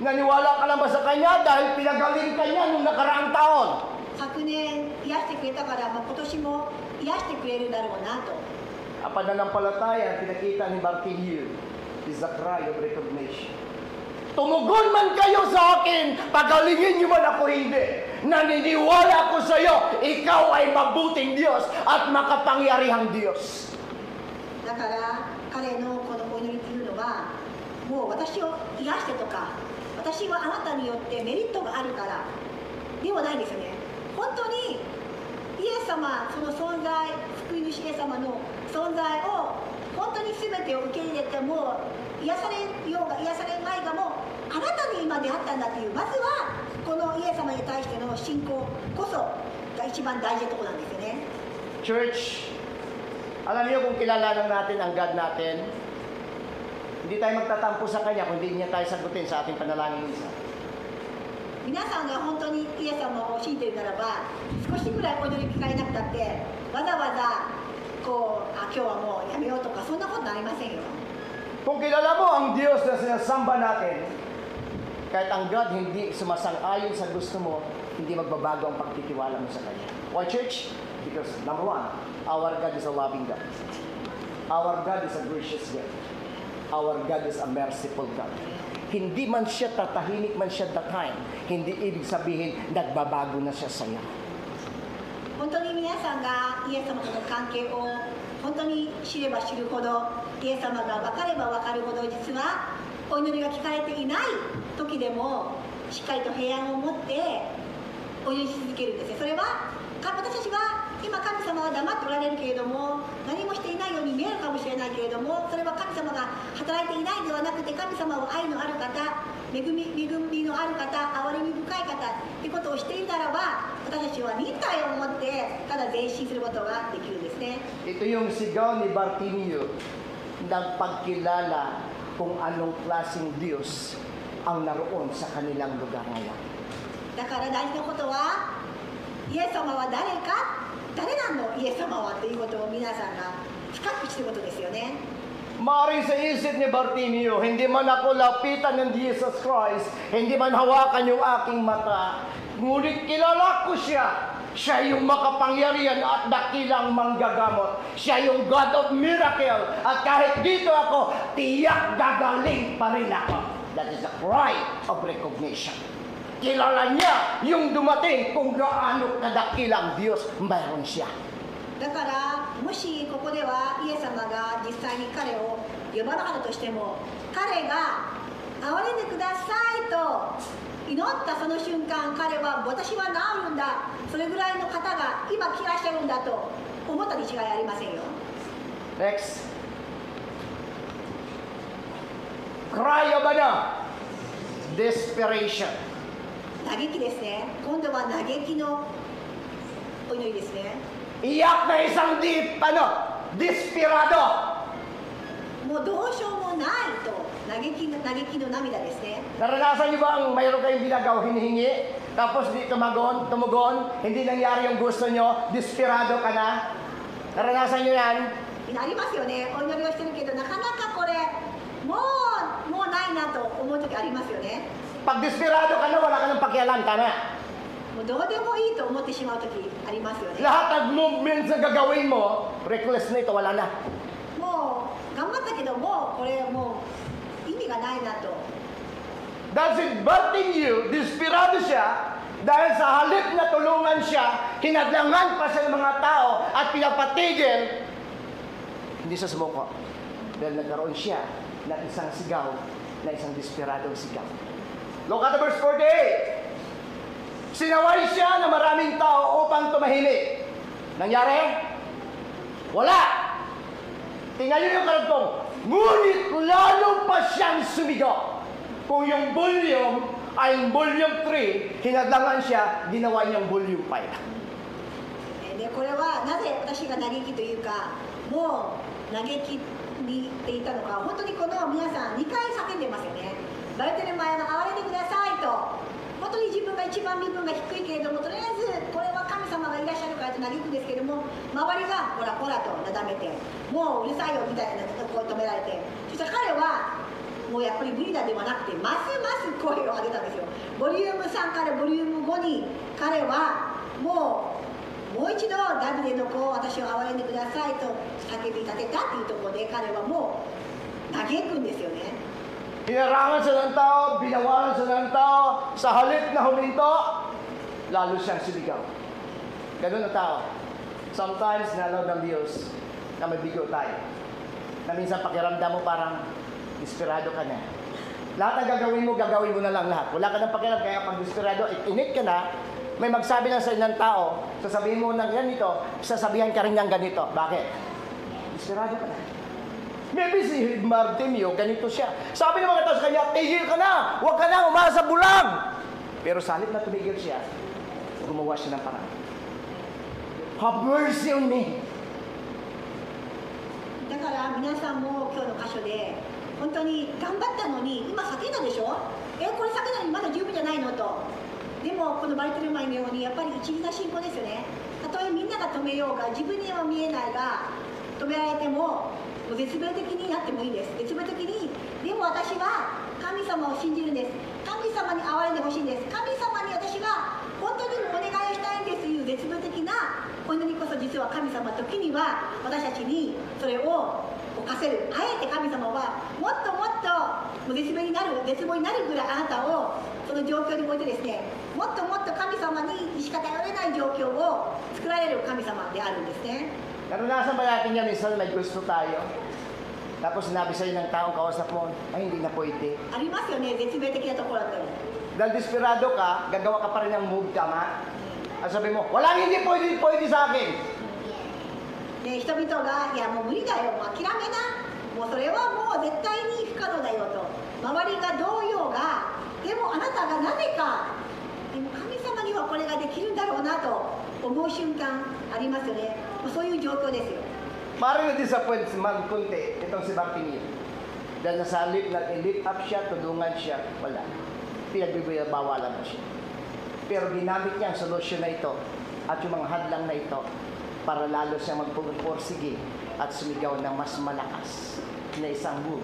Naniwala ka lang ba sa Kanya dahil pinagaling ka niya nung nakaraang taon? 昨年癒してくれたから、今年も癒してくれるだろうなと。 Ang pananampalataya, pinakita ni Bartimeo, is a cry of recognition. Tumugon man kayo sa akin, pagalingin niyo man ako hindi. Naniniwala ako sa iyo, ikaw ay mabuting Diyos at makapangyarihang Diyos. だから彼のこのお祈りというのはもう私を癒してとか私はあなたによってメリットがあるからではないんですよね。本当にイエス様その存在救い主イエス様の存在を本当に全てを受け入れても癒されようが癒されまいがもあなたに今出会ったんだというまずはこのイエス様に対しての信仰こそが一番大事なところなんですよね。 Church, alam niyo kung kilala lang natin ang God natin, hindi tayo magtatampo sa Kanya kung hindi niya tayo sagutin sa ating panalangin isa. 皆さんが本当にイエス様を信じているならば少しぐらいお祈り聞かれなくたってわざわざこう今日はもうやめようとかそんなことありませんよ。 Kung kilala mo ang Diyos na sinasamba natin, kahit ang God hindi sumasang-ayon sa gusto mo, hindi magbabago ang pagtitiwala mo sa Kanya. Why, church? Because number one, our God is a loving God. Our God is a gracious God. Our God is a merciful God. hindi man siya tatahimik man siya that time, hindi ibig sabihin nagbabago na siya sa iyo. 本当に皆さんがイエス様との関係を本当に知れば知るほど、イエス様が分かれば分かるほど、実はお祈りが聞かれていない時でもしっかりと平安を持ってお祈りし続けるんですね。それは私たちは今神様は黙っておられるけれども、何もしていないように見えるかもしれないけれども、それは神様が働いていないではなくて、神様を愛のある方、恵みのある方、憐れみ深い方ということをしているならば、私たちは忍耐を持ってただ前進することができるんですね。 Ito yung sigaw ni Bartimeo, nagpagkilala kung anong klaseng Diyos ang naroon sa kanilang lugar ngayon. だから大事なことは、イエス様は誰か、誰なのイエス様はということを皆さんが深く知ることですよね。 Maaaring sa isip ni Bartimeo, hindi man ako lapitan ng Jesus Christ, hindi man hawakan yung aking mata, ngunit kilala ko siya. Siya yung makapangyarihan at dakilang manggagamot. Siya yung God of miracle. At kahit dito ako, tiyak gagaling pa rin ako. That is the cry of recognition. Kilala niya yung dumating kung gaano kadakilang Diyos mayroon siya. だからもしここではイエス様が実際に彼を呼ばなかったとしても、彼が憐れんでくださいと祈ったその瞬間、彼は私は治るんだ、それぐらいの方が今来らっしゃるんだと思ったに違いありませんよ。 Next. Cry of desperation. 嘆きですね。今度は嘆きのお祈りですね。 Iyak na isang desperado. もうどうしようもないと嘆きの涙ですね。 Naranasan niyo ba ang mayroon kayong ginagawa, hinihingi, tapos di tumugon, hindi nangyari yung gusto niyo, desperado ka na? Naranasan niyo yan? ありますよね。お祈りをしてるけどなかなかこれもうないなと思う時ありますよね。 Pag desperado ka na, wala ka ng pakialam, tama? もうどうでもいいと思ってしまう時ありますよね。 Lahat ng movements na gagawin mo, reckless na ito, wala na. もう頑張ったけどもこれもう意味がないなと。 Dahil si Bartimeo, desperado siya, dahil sa halip na tulungan siya, hinadlangan pa siya ng mga tao at pinapatigil, hindi siya sumuko. Dahil nagkaroon siya ng isang sigaw, na isang desperadong sigaw. Look at verse 48. Sinaway siya ng maraming tao upang tumahimik. Nangyari? Wala! Tingnan niyo yung karagtong. Ngunit lalo pa siyang sumigaw. Kung yung volume ay volume 3, hinadlangan siya, ginawa niyang volume 5. でこれはなぜ私が嘆きというか、もう嘆きにっていたのか、本当にこの皆さん2回叫んでますよね。バルテルマイが憐れんでくださいと。本当に自分が一番身分が低いけれども、とりあえずこれは神様がいらっしゃるからと嘆くんですけれども、周りがほらほらとなだめて、もううるさいよみたいなところを止められて、そしたら彼はもうやっぱり無理だではなくて、ますます声を上げたんですよ。ボリューム3からボリューム5に彼はもう一度ダビデの子を私を憐れんでくださいと叫び立てたっていうところで、彼はもう嘆くんですよね。 Hinarangan siya ng tao, binawalan siya ng tao, sa halip na huminto, lalo siyang sumigaw. Ganun ang tao. Sometimes, nalaw ng Diyos na mabigo tayo. Na minsan pakiramdam mo parang desperado ka na. Lahat ng gagawin mo na lang lahat. Wala ka ng pakiram, kaya pag desperado, init ka na, may magsabi lang sa ng tao, sasabihin mo ng ganito, sasabihan ka rin ng ganito. Bakit? Desperado ka na. Maybe si Bartimeo, ganito siya. Sabi ng mga tao sa kanya, tigil ka na! Huwag ka na, umasa bulag! Pero sa halip na tumigil siya, gumawa siya ng paraan. Have mercy on me! だから皆さんも今日の箇所で本当に頑張ったのに今叫んだでしょ。これ叫んだのにまだ十分じゃないのと。でもこのバルテルマイのようにやっぱり一時な信仰ですよね。たとえみんなが止めようが自分には見えないが止められても絶命的になってもいいです。絶命的にでも私は神様を信じるんです。神様に憐れんでほしいんです。神様に私は本当にお願いをしたいんですといういう絶望的なお祈りこそ、実は神様、時には私たちにそれを犯せる。あえて神様はもっともっともう絶望になるぐらいあなたをその状況においてですね、もっともっと神様にしか頼れない状況を作られる神様であるんですね。 Naranasan ba natin niya minsan may gusto tayo? Tapos sinabi sa'yo ng taong kausap mo, ay hindi na pwede. ありますよね、絶命的なところって。 Dahil desperado ka, gagawa ka pa rin ng move, tama? At sabi mo, walang hindi pwede sa akin. で人々が、いやもう無理だよ、もう諦めな、もうそれはもう絶対に不可能だよと、周りがどうようが、でもあなたがなぜか、でも神様にはこれができるんだろうなと思う瞬間ありますよね。もうそういう状況ですよ。 Maaaring na-disappoint si Man Kunti, itong si Bartimeo. Dahil nasa lift up siya, tulungan siya, wala. Pinagbibawalan na siya. Pero ginamit niya ang solusyon na ito at yung mga hadlang na ito para lalo siya magpupursige at sumigaw ng mas malakas na isang move.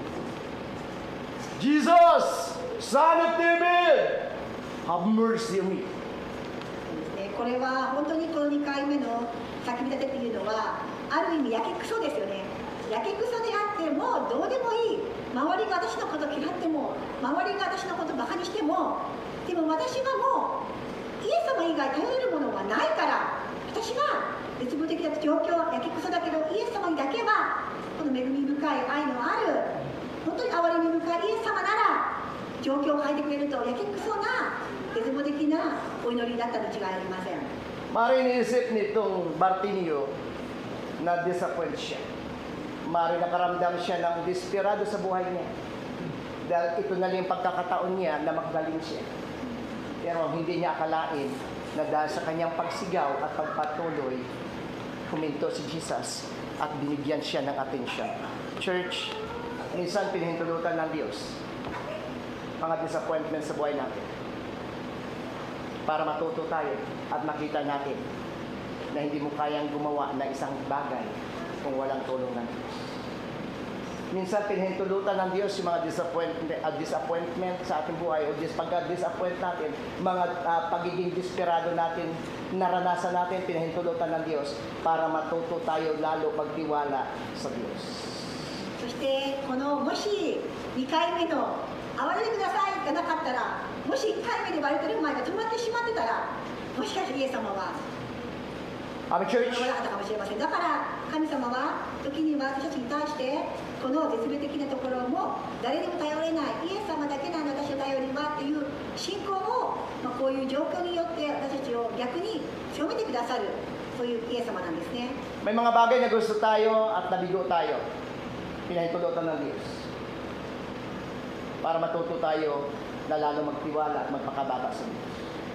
Jesus, Son of David, have mercy on me. これは本当にこの2回目の叫び立てっていうのはある意味やけくそですよね。やけくそであってもどうでもいい、周りが私のこと嫌っても、周りが私のことバカにしても、でも私はもうイエス様以外頼れるものはないから、私は絶望的な状況、やけくそだけどイエス様にだけはこの恵み深い愛のある、本当に憐れみ深いイエス様なら状況を変えてくれると、やけくそな絶望的なお祈りだったに違いありません。 Maaaring iniisip nitong Bartimeo na disappoint siya. Maaaring nakaramdam siya ng desperado sa buhay niya. Dahil ito na lang yung pagkakataon niya na magaling siya. Pero hindi niya akalain na dahil sa kanyang pagsigaw at pagpatuloy, huminto si Jesus at binigyan siya ng atensyon. Church, minsan pinahintulutan ng Diyos mga disappointment sa buhay natin para matuto tayo at makita natin na hindi mo kayang gumawa ng isang bagay kung walang tulong ng Diyos. Minsan pinahintulutan ng Diyos yung mga disappointment sa ating buhay o pagka-disappoint natin, mga pagiging desperado natin, naranasan natin, pinahintulutan ng Diyos para matuto tayo lalo magtiwala sa Diyos. そしてこのもし2回目の哀れてくださいがなかったら、もし1回目でバルトルマイが止まってしまってたら、もしかしてイエス様は Church, 止まらなかったかもしれません。だから神様は時には私たちに対してこの絶命的なところも誰にも頼れないイエス様だけなの私の頼りはっていう信仰を、こういう状況によって私たちを逆に強めてくださる、そういうイエス様なんですね。 may mga bagay na gusto tayo at nabigo tayo. Pinahintulutan ng Diyos para matuto tayo na lalo magtiwala at magpakababa sa Diyos.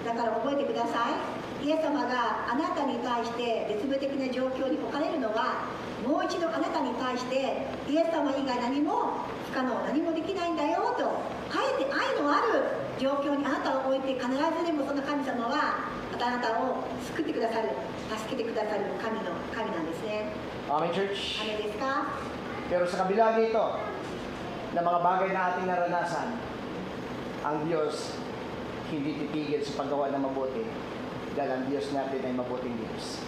だから覚えてください。イエス様があなたに対して絶望的な状況に置かれるのは、もう一度あなたに対してイエス様以外何も不可能、何もできないんだよと、あえて愛のある状況にあなたを置いて、必ずでもその神様はあなたを救ってくださる、助けてくださる神なんですね。 Amen, Church? 雨ですか？ Pero sa kabila nito, na mga bagay na ating naranasan, ang Diyos hindi titigil sa paggawa ng mabuti dahil ang Diyos natin ay mabuting Diyos.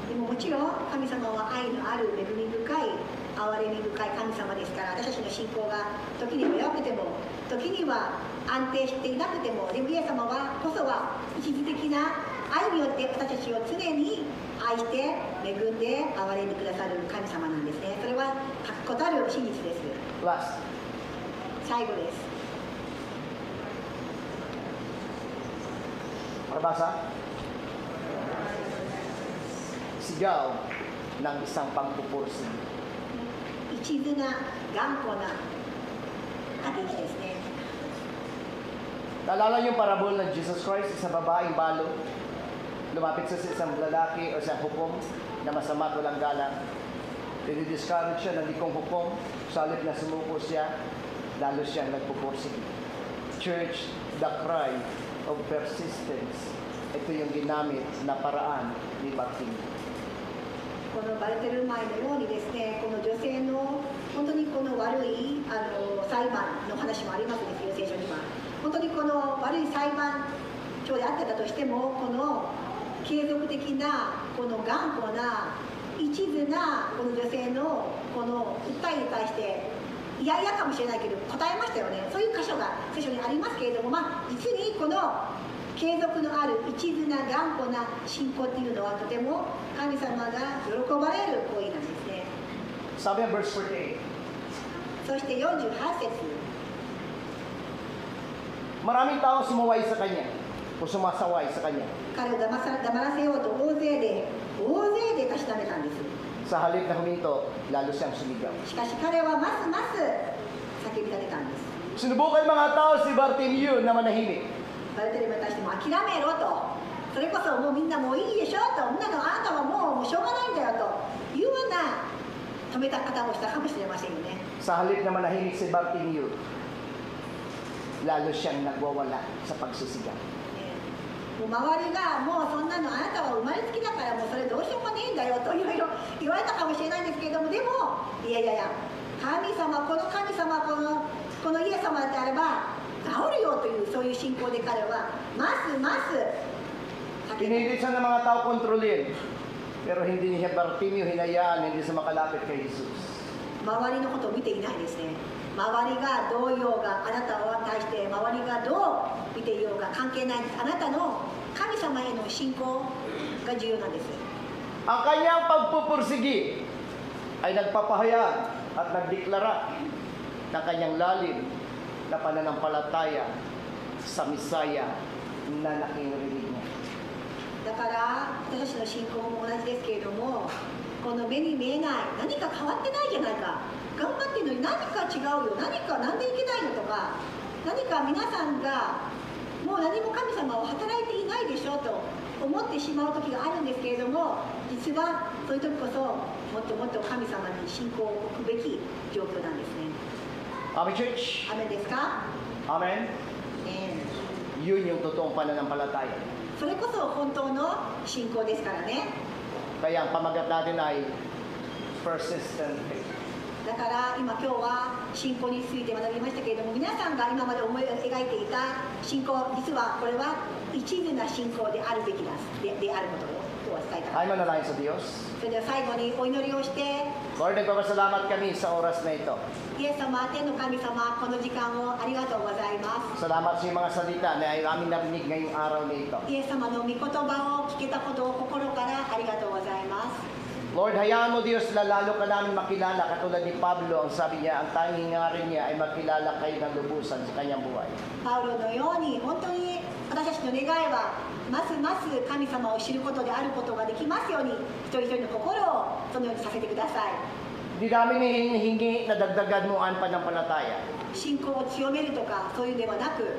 でももちろん神様は愛のある恵み深い憐れみ深い神様ですから、私たちの信仰が時には弱くても時には安定していなくても、でもイエス様はこそは一時的な愛によって私たちを常に愛して恵んで憐れんでくださる神様なんですね。それは確固たる真実です。 Last, 最後です。 Marbasa? Sigaw ng isang pagpupursi. 一途な頑固な駆け引きですね。 Naalala niyo yung parabol ng Jesus Christ, isang babaeng balo, lumapit sa isang lalaki o isang hukom na masama at walang galang. Dinidiscourage siya ng likong hukom, salit na sumuko siya, lalo siyang nagpupursige. Church, the cry of persistence. Ito yung ginamit na paraan ni Bartimeo. このバルテルマイのようにですね、この女性の本当にこの悪い裁判の話もありますですよ、聖書には。本当にこの悪い裁判長であってたとしても、この継続的なこの頑固な一途なこの女性のこの訴えに対していやいやかもしれないけど答えましたよね。そういう箇所が聖書にありますけれども、実にこの継続のある一途な頑固な信仰っていうのはとても神様が喜ばれる行為なんですね。Sabi ng verse 48, そして48節、 maraming tao sumuway sa kanya o sumasaway sa kanya. 彼を黙らせようと大勢でたしなめたんです。 Sa halip na huminto, lalo siyang sumigaw. しかし彼はますます叫び立てたんです。 Sinubukan mga tao si Bartimeo na manahimik. バルテレメに対しても諦めろと、それこそもうみんなもういいでしょと、みんなのあなたはもうしょうがないんだよというような止めた方もしたかもしれませんよね。 Sa halip na manahimik si Bartimeo, lalo siyang nagwawala sa pagsisigaw. もう周りがもうそんなのあなたは生まれつきだからもうそれどうしようもねえんだよといろいろ言われたかもしれないんですけれども、でもいや神様、この神様、このイエス様であれば治るよというそういう信仰で彼はますます叫び Pinilit siya ng mga tao kontrolin, pero hindi niya Bartimeo hinayaan, hindi siya makalapit kay Jesus. 周りのことを見ていないですね。周りがどう言おうが、あなたを対して周りがどう見ていようが関係ないんです。あなたの神様への信仰が重要なんです。 Ang kanyang pagpupursigi ay nagpapahayag at nagdeklara ng kanyang lalim na pananampalataya sa Misaya na nakirinig niya. だから私たちの信仰も同じですけれども、この目に見えない何か変わってないじゃないか、頑張ってるのに何か違うよ、何かなんでいけないのとか、何か皆さんがもう何も神様を働いていないでしょと思ってしまう時があるんですけれども、実はそういう時こそもっともっと神様に信仰を置くべき状況なんですね。 Amen, church? アメンですか？ Amen? ね、 Yun yung totoong pananampalataya. それこそ本当の信仰ですからね。 Kaya ang pamagat natin ay persistent faith. だから今日は信仰について学びましたけれども、皆さんが今まで思い描いていた信仰、実はこれは一途な信仰であるべきだであることを今日は伝えたかった。 Ay manalangin sa Diyos. それでは最後にお祈りをして、 Lord, nagpapasalamat kami sa oras na ito. イエス様、天の神様、この時間をありがとうございます。 Salamat sa iyong mga salita na ay aming narinig ngayong araw na ito. イエス様の御言葉を聞けたことを心からありがとうございます。 Lord, hayaan mo Diyos na lalo ka namin makilala katulad ni Pablo. Ang sabi niya, ang tanging ngarin niya ay makilala kayo ng lubusan sa kanyang buhay. パウロのように本当に私たちの願いはますます神様を知ることであることができますように、一人一人の心をそのようにさせてください。 Hindi namin hinihingi na dagdagan mo ang panampalataya. 信仰を強めるとかそういうではなく、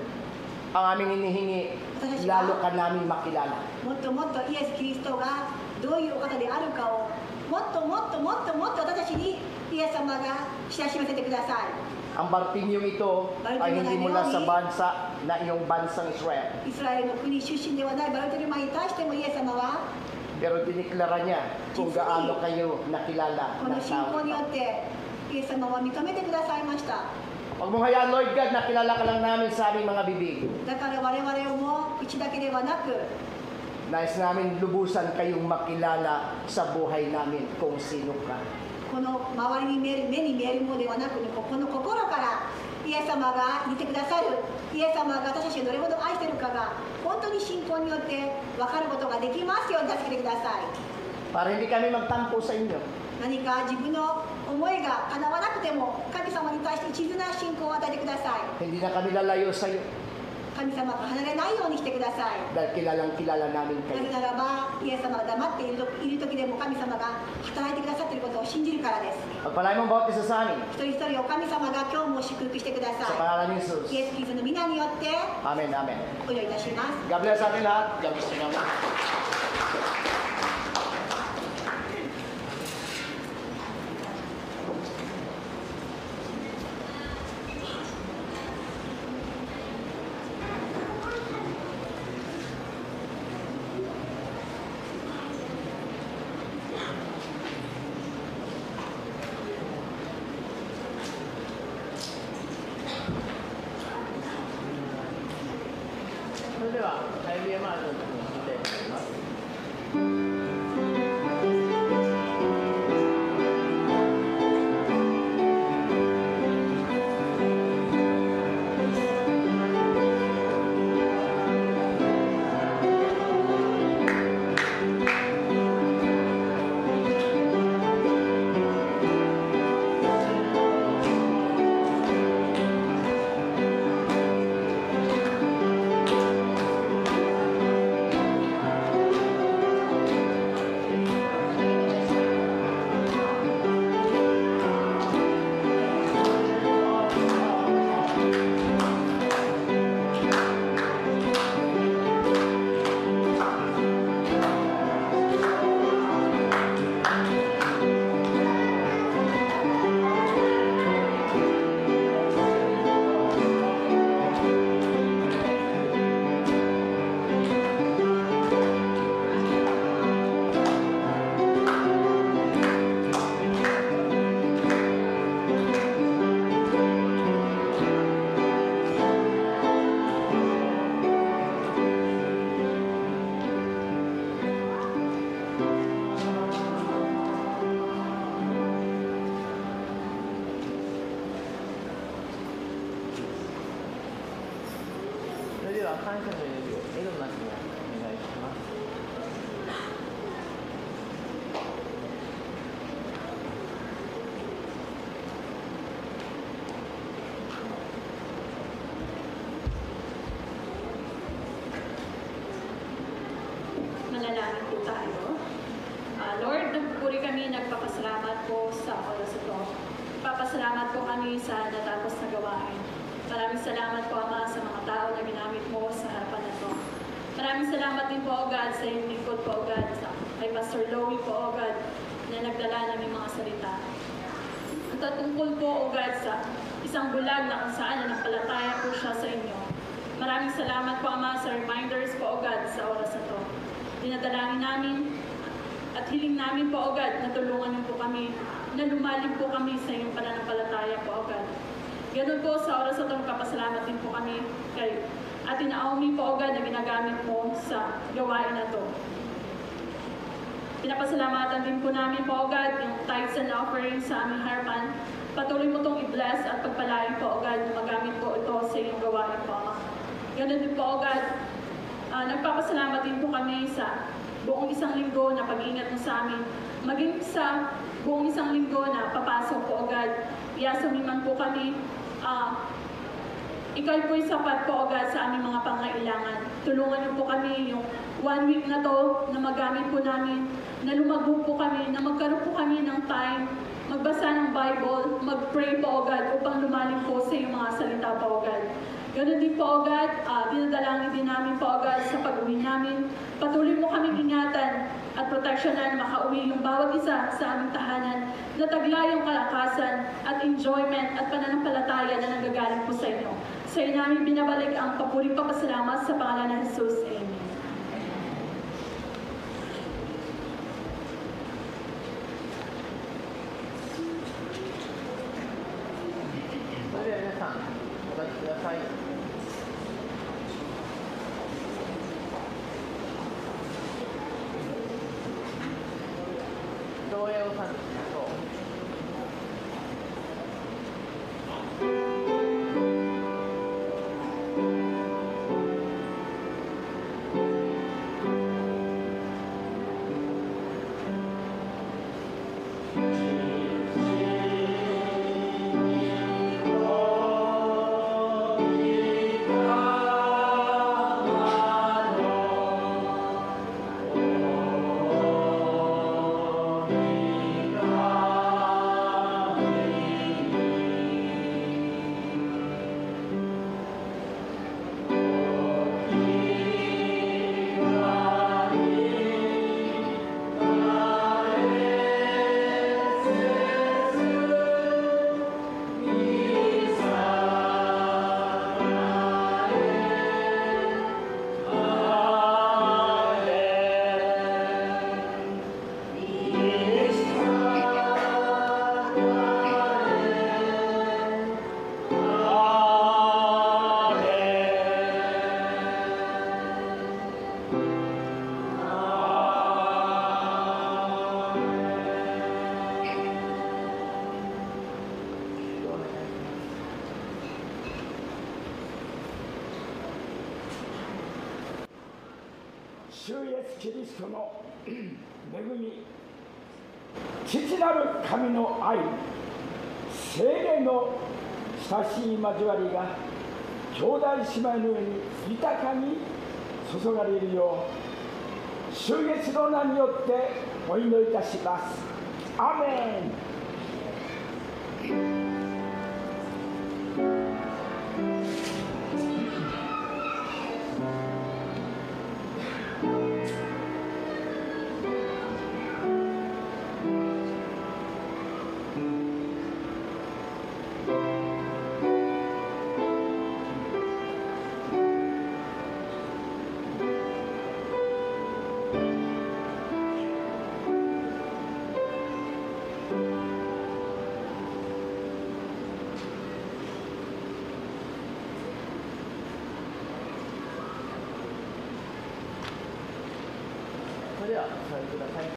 Ang aming hinihingi, lalo ka namin makilala. もっともっとイエス・キリストがどういうお方であるかをもっともっともっともっと私たちにイエス様が知らしめせてください。 Ang Bartimeo ito ay hindi mula sa bansa na iyong bansang Israel. イスラエルの国出身ではないバルテルマに対してもイエス様は Pero diniklara niya kung gaano kayo nakilala こ ng の信仰 tao. によってイエス様は認めてくださいました。 Huwag mong hayaan, Lord God, nakilala ka lang namin sa aming mga bibig. だから我々をも口だけではなく、 Nais namin lubusan kayong makilala sa buhay namin kung sino ka. この周りに見える目に見えるものではなく、この心からイエス様がいてくださる、イエス様が私たちをどれほど愛しているかが本当に信仰によって分かることができますように助けてください。 Para hindi kami magtampo sa inyo. 何か自分の思いが叶わなくても神様に対して一途な信仰を与えてください。 Hindi na kami lalayo sa iyo 神様が離れないようにしてください。 dahil kilalang kilala namin なぜ kayo. ならばイエス様が黙っている時でも神様が働いてくださっていることを信じるからです。 Pagpalain mo ang bawat isa sa amin. 一人一人お神様が今日も祝福してくだ Sa さ pangalan ni い。 Jesus. イエス・キリストの皆によって Amen, amen. お祈りいたします。 God bless sa atin lahat. God bless you. So れでは、ハイビエマージの時に聞きたいと思います。は感謝の祈りをエドナ氏にお願いします。Manalangin po tayo. Lord, nagpupuri kami, nagpapasalamat po sa oras ito. Papasalamat po kami sa natapos na gawain. Maraming salamat po, Ama, sa mga tao na ginamit mo sa harapan na ito. Maraming salamat din po, O God, sa iyong lingkod po, O God, kay Pastor Louie po, O God, na nagdala namin mga salita. At tungkol po, O God, sa isang bulag na kung saan nanampalataya po siya sa inyo. Maraming salamat po, Ama, sa reminders po, O God, sa oras na ito. Dinadalangin namin at hiling namin po, O God, na tulungan niyo po kami, na lumalim po kami sa iyong pananampalataya po, O God. Ganun po, sa oras na ito, magpapasalamat din po kami kay Ate Naomi po, O God, na ginagamit mo sa gawain na ito. Pinapasalamatan din po namin po, O God, yung tithes and offerings sa aming harapan. Patuloy mo itong i-bless at pagpalain po, O God, na magamit po ito sa iyong gawain po, Ama. Ganun din po, O God, nagpapasalamat din po kami sa buong isang linggo na pag-iingat mo sa amin. Maging sa buong isang linggo na papasok po, O God. Iyasa man po kami. Ikaw po'y sapat po, O God, sa aming mga pangailangan. Tulungan niyo po kami yung 1 week na to na magamit po namin, na lumago po kami, na magkaroon po kami ng time, magbasa ng Bible, mag-pray po, O God, upang lumalim po sa iyong mga salita po, O God. Ganun din po, O God, dinadalangin din namin po, O God, sa pag-uwi namin. Patuloy mo kaming ingatan at proteksyonan, makauwi yung bawat isa sa aming tahanan, na taglayong kalakasan at enjoyment at pananampalataya na nanggagaling po sa inyo. Sa iyo namin binabalik ang papuring papasalamat sa pangalan ng Jesus. Amen. それでは皆さん、お立ちください。同営を賛美しましょう。主イエス・キリストの恵み、父なる神の愛、聖霊の親しい交わりが兄弟姉妹の上に豊かに注がれるよう、主イエスの名によってお祈りいたします。アーメン。それではお座りください。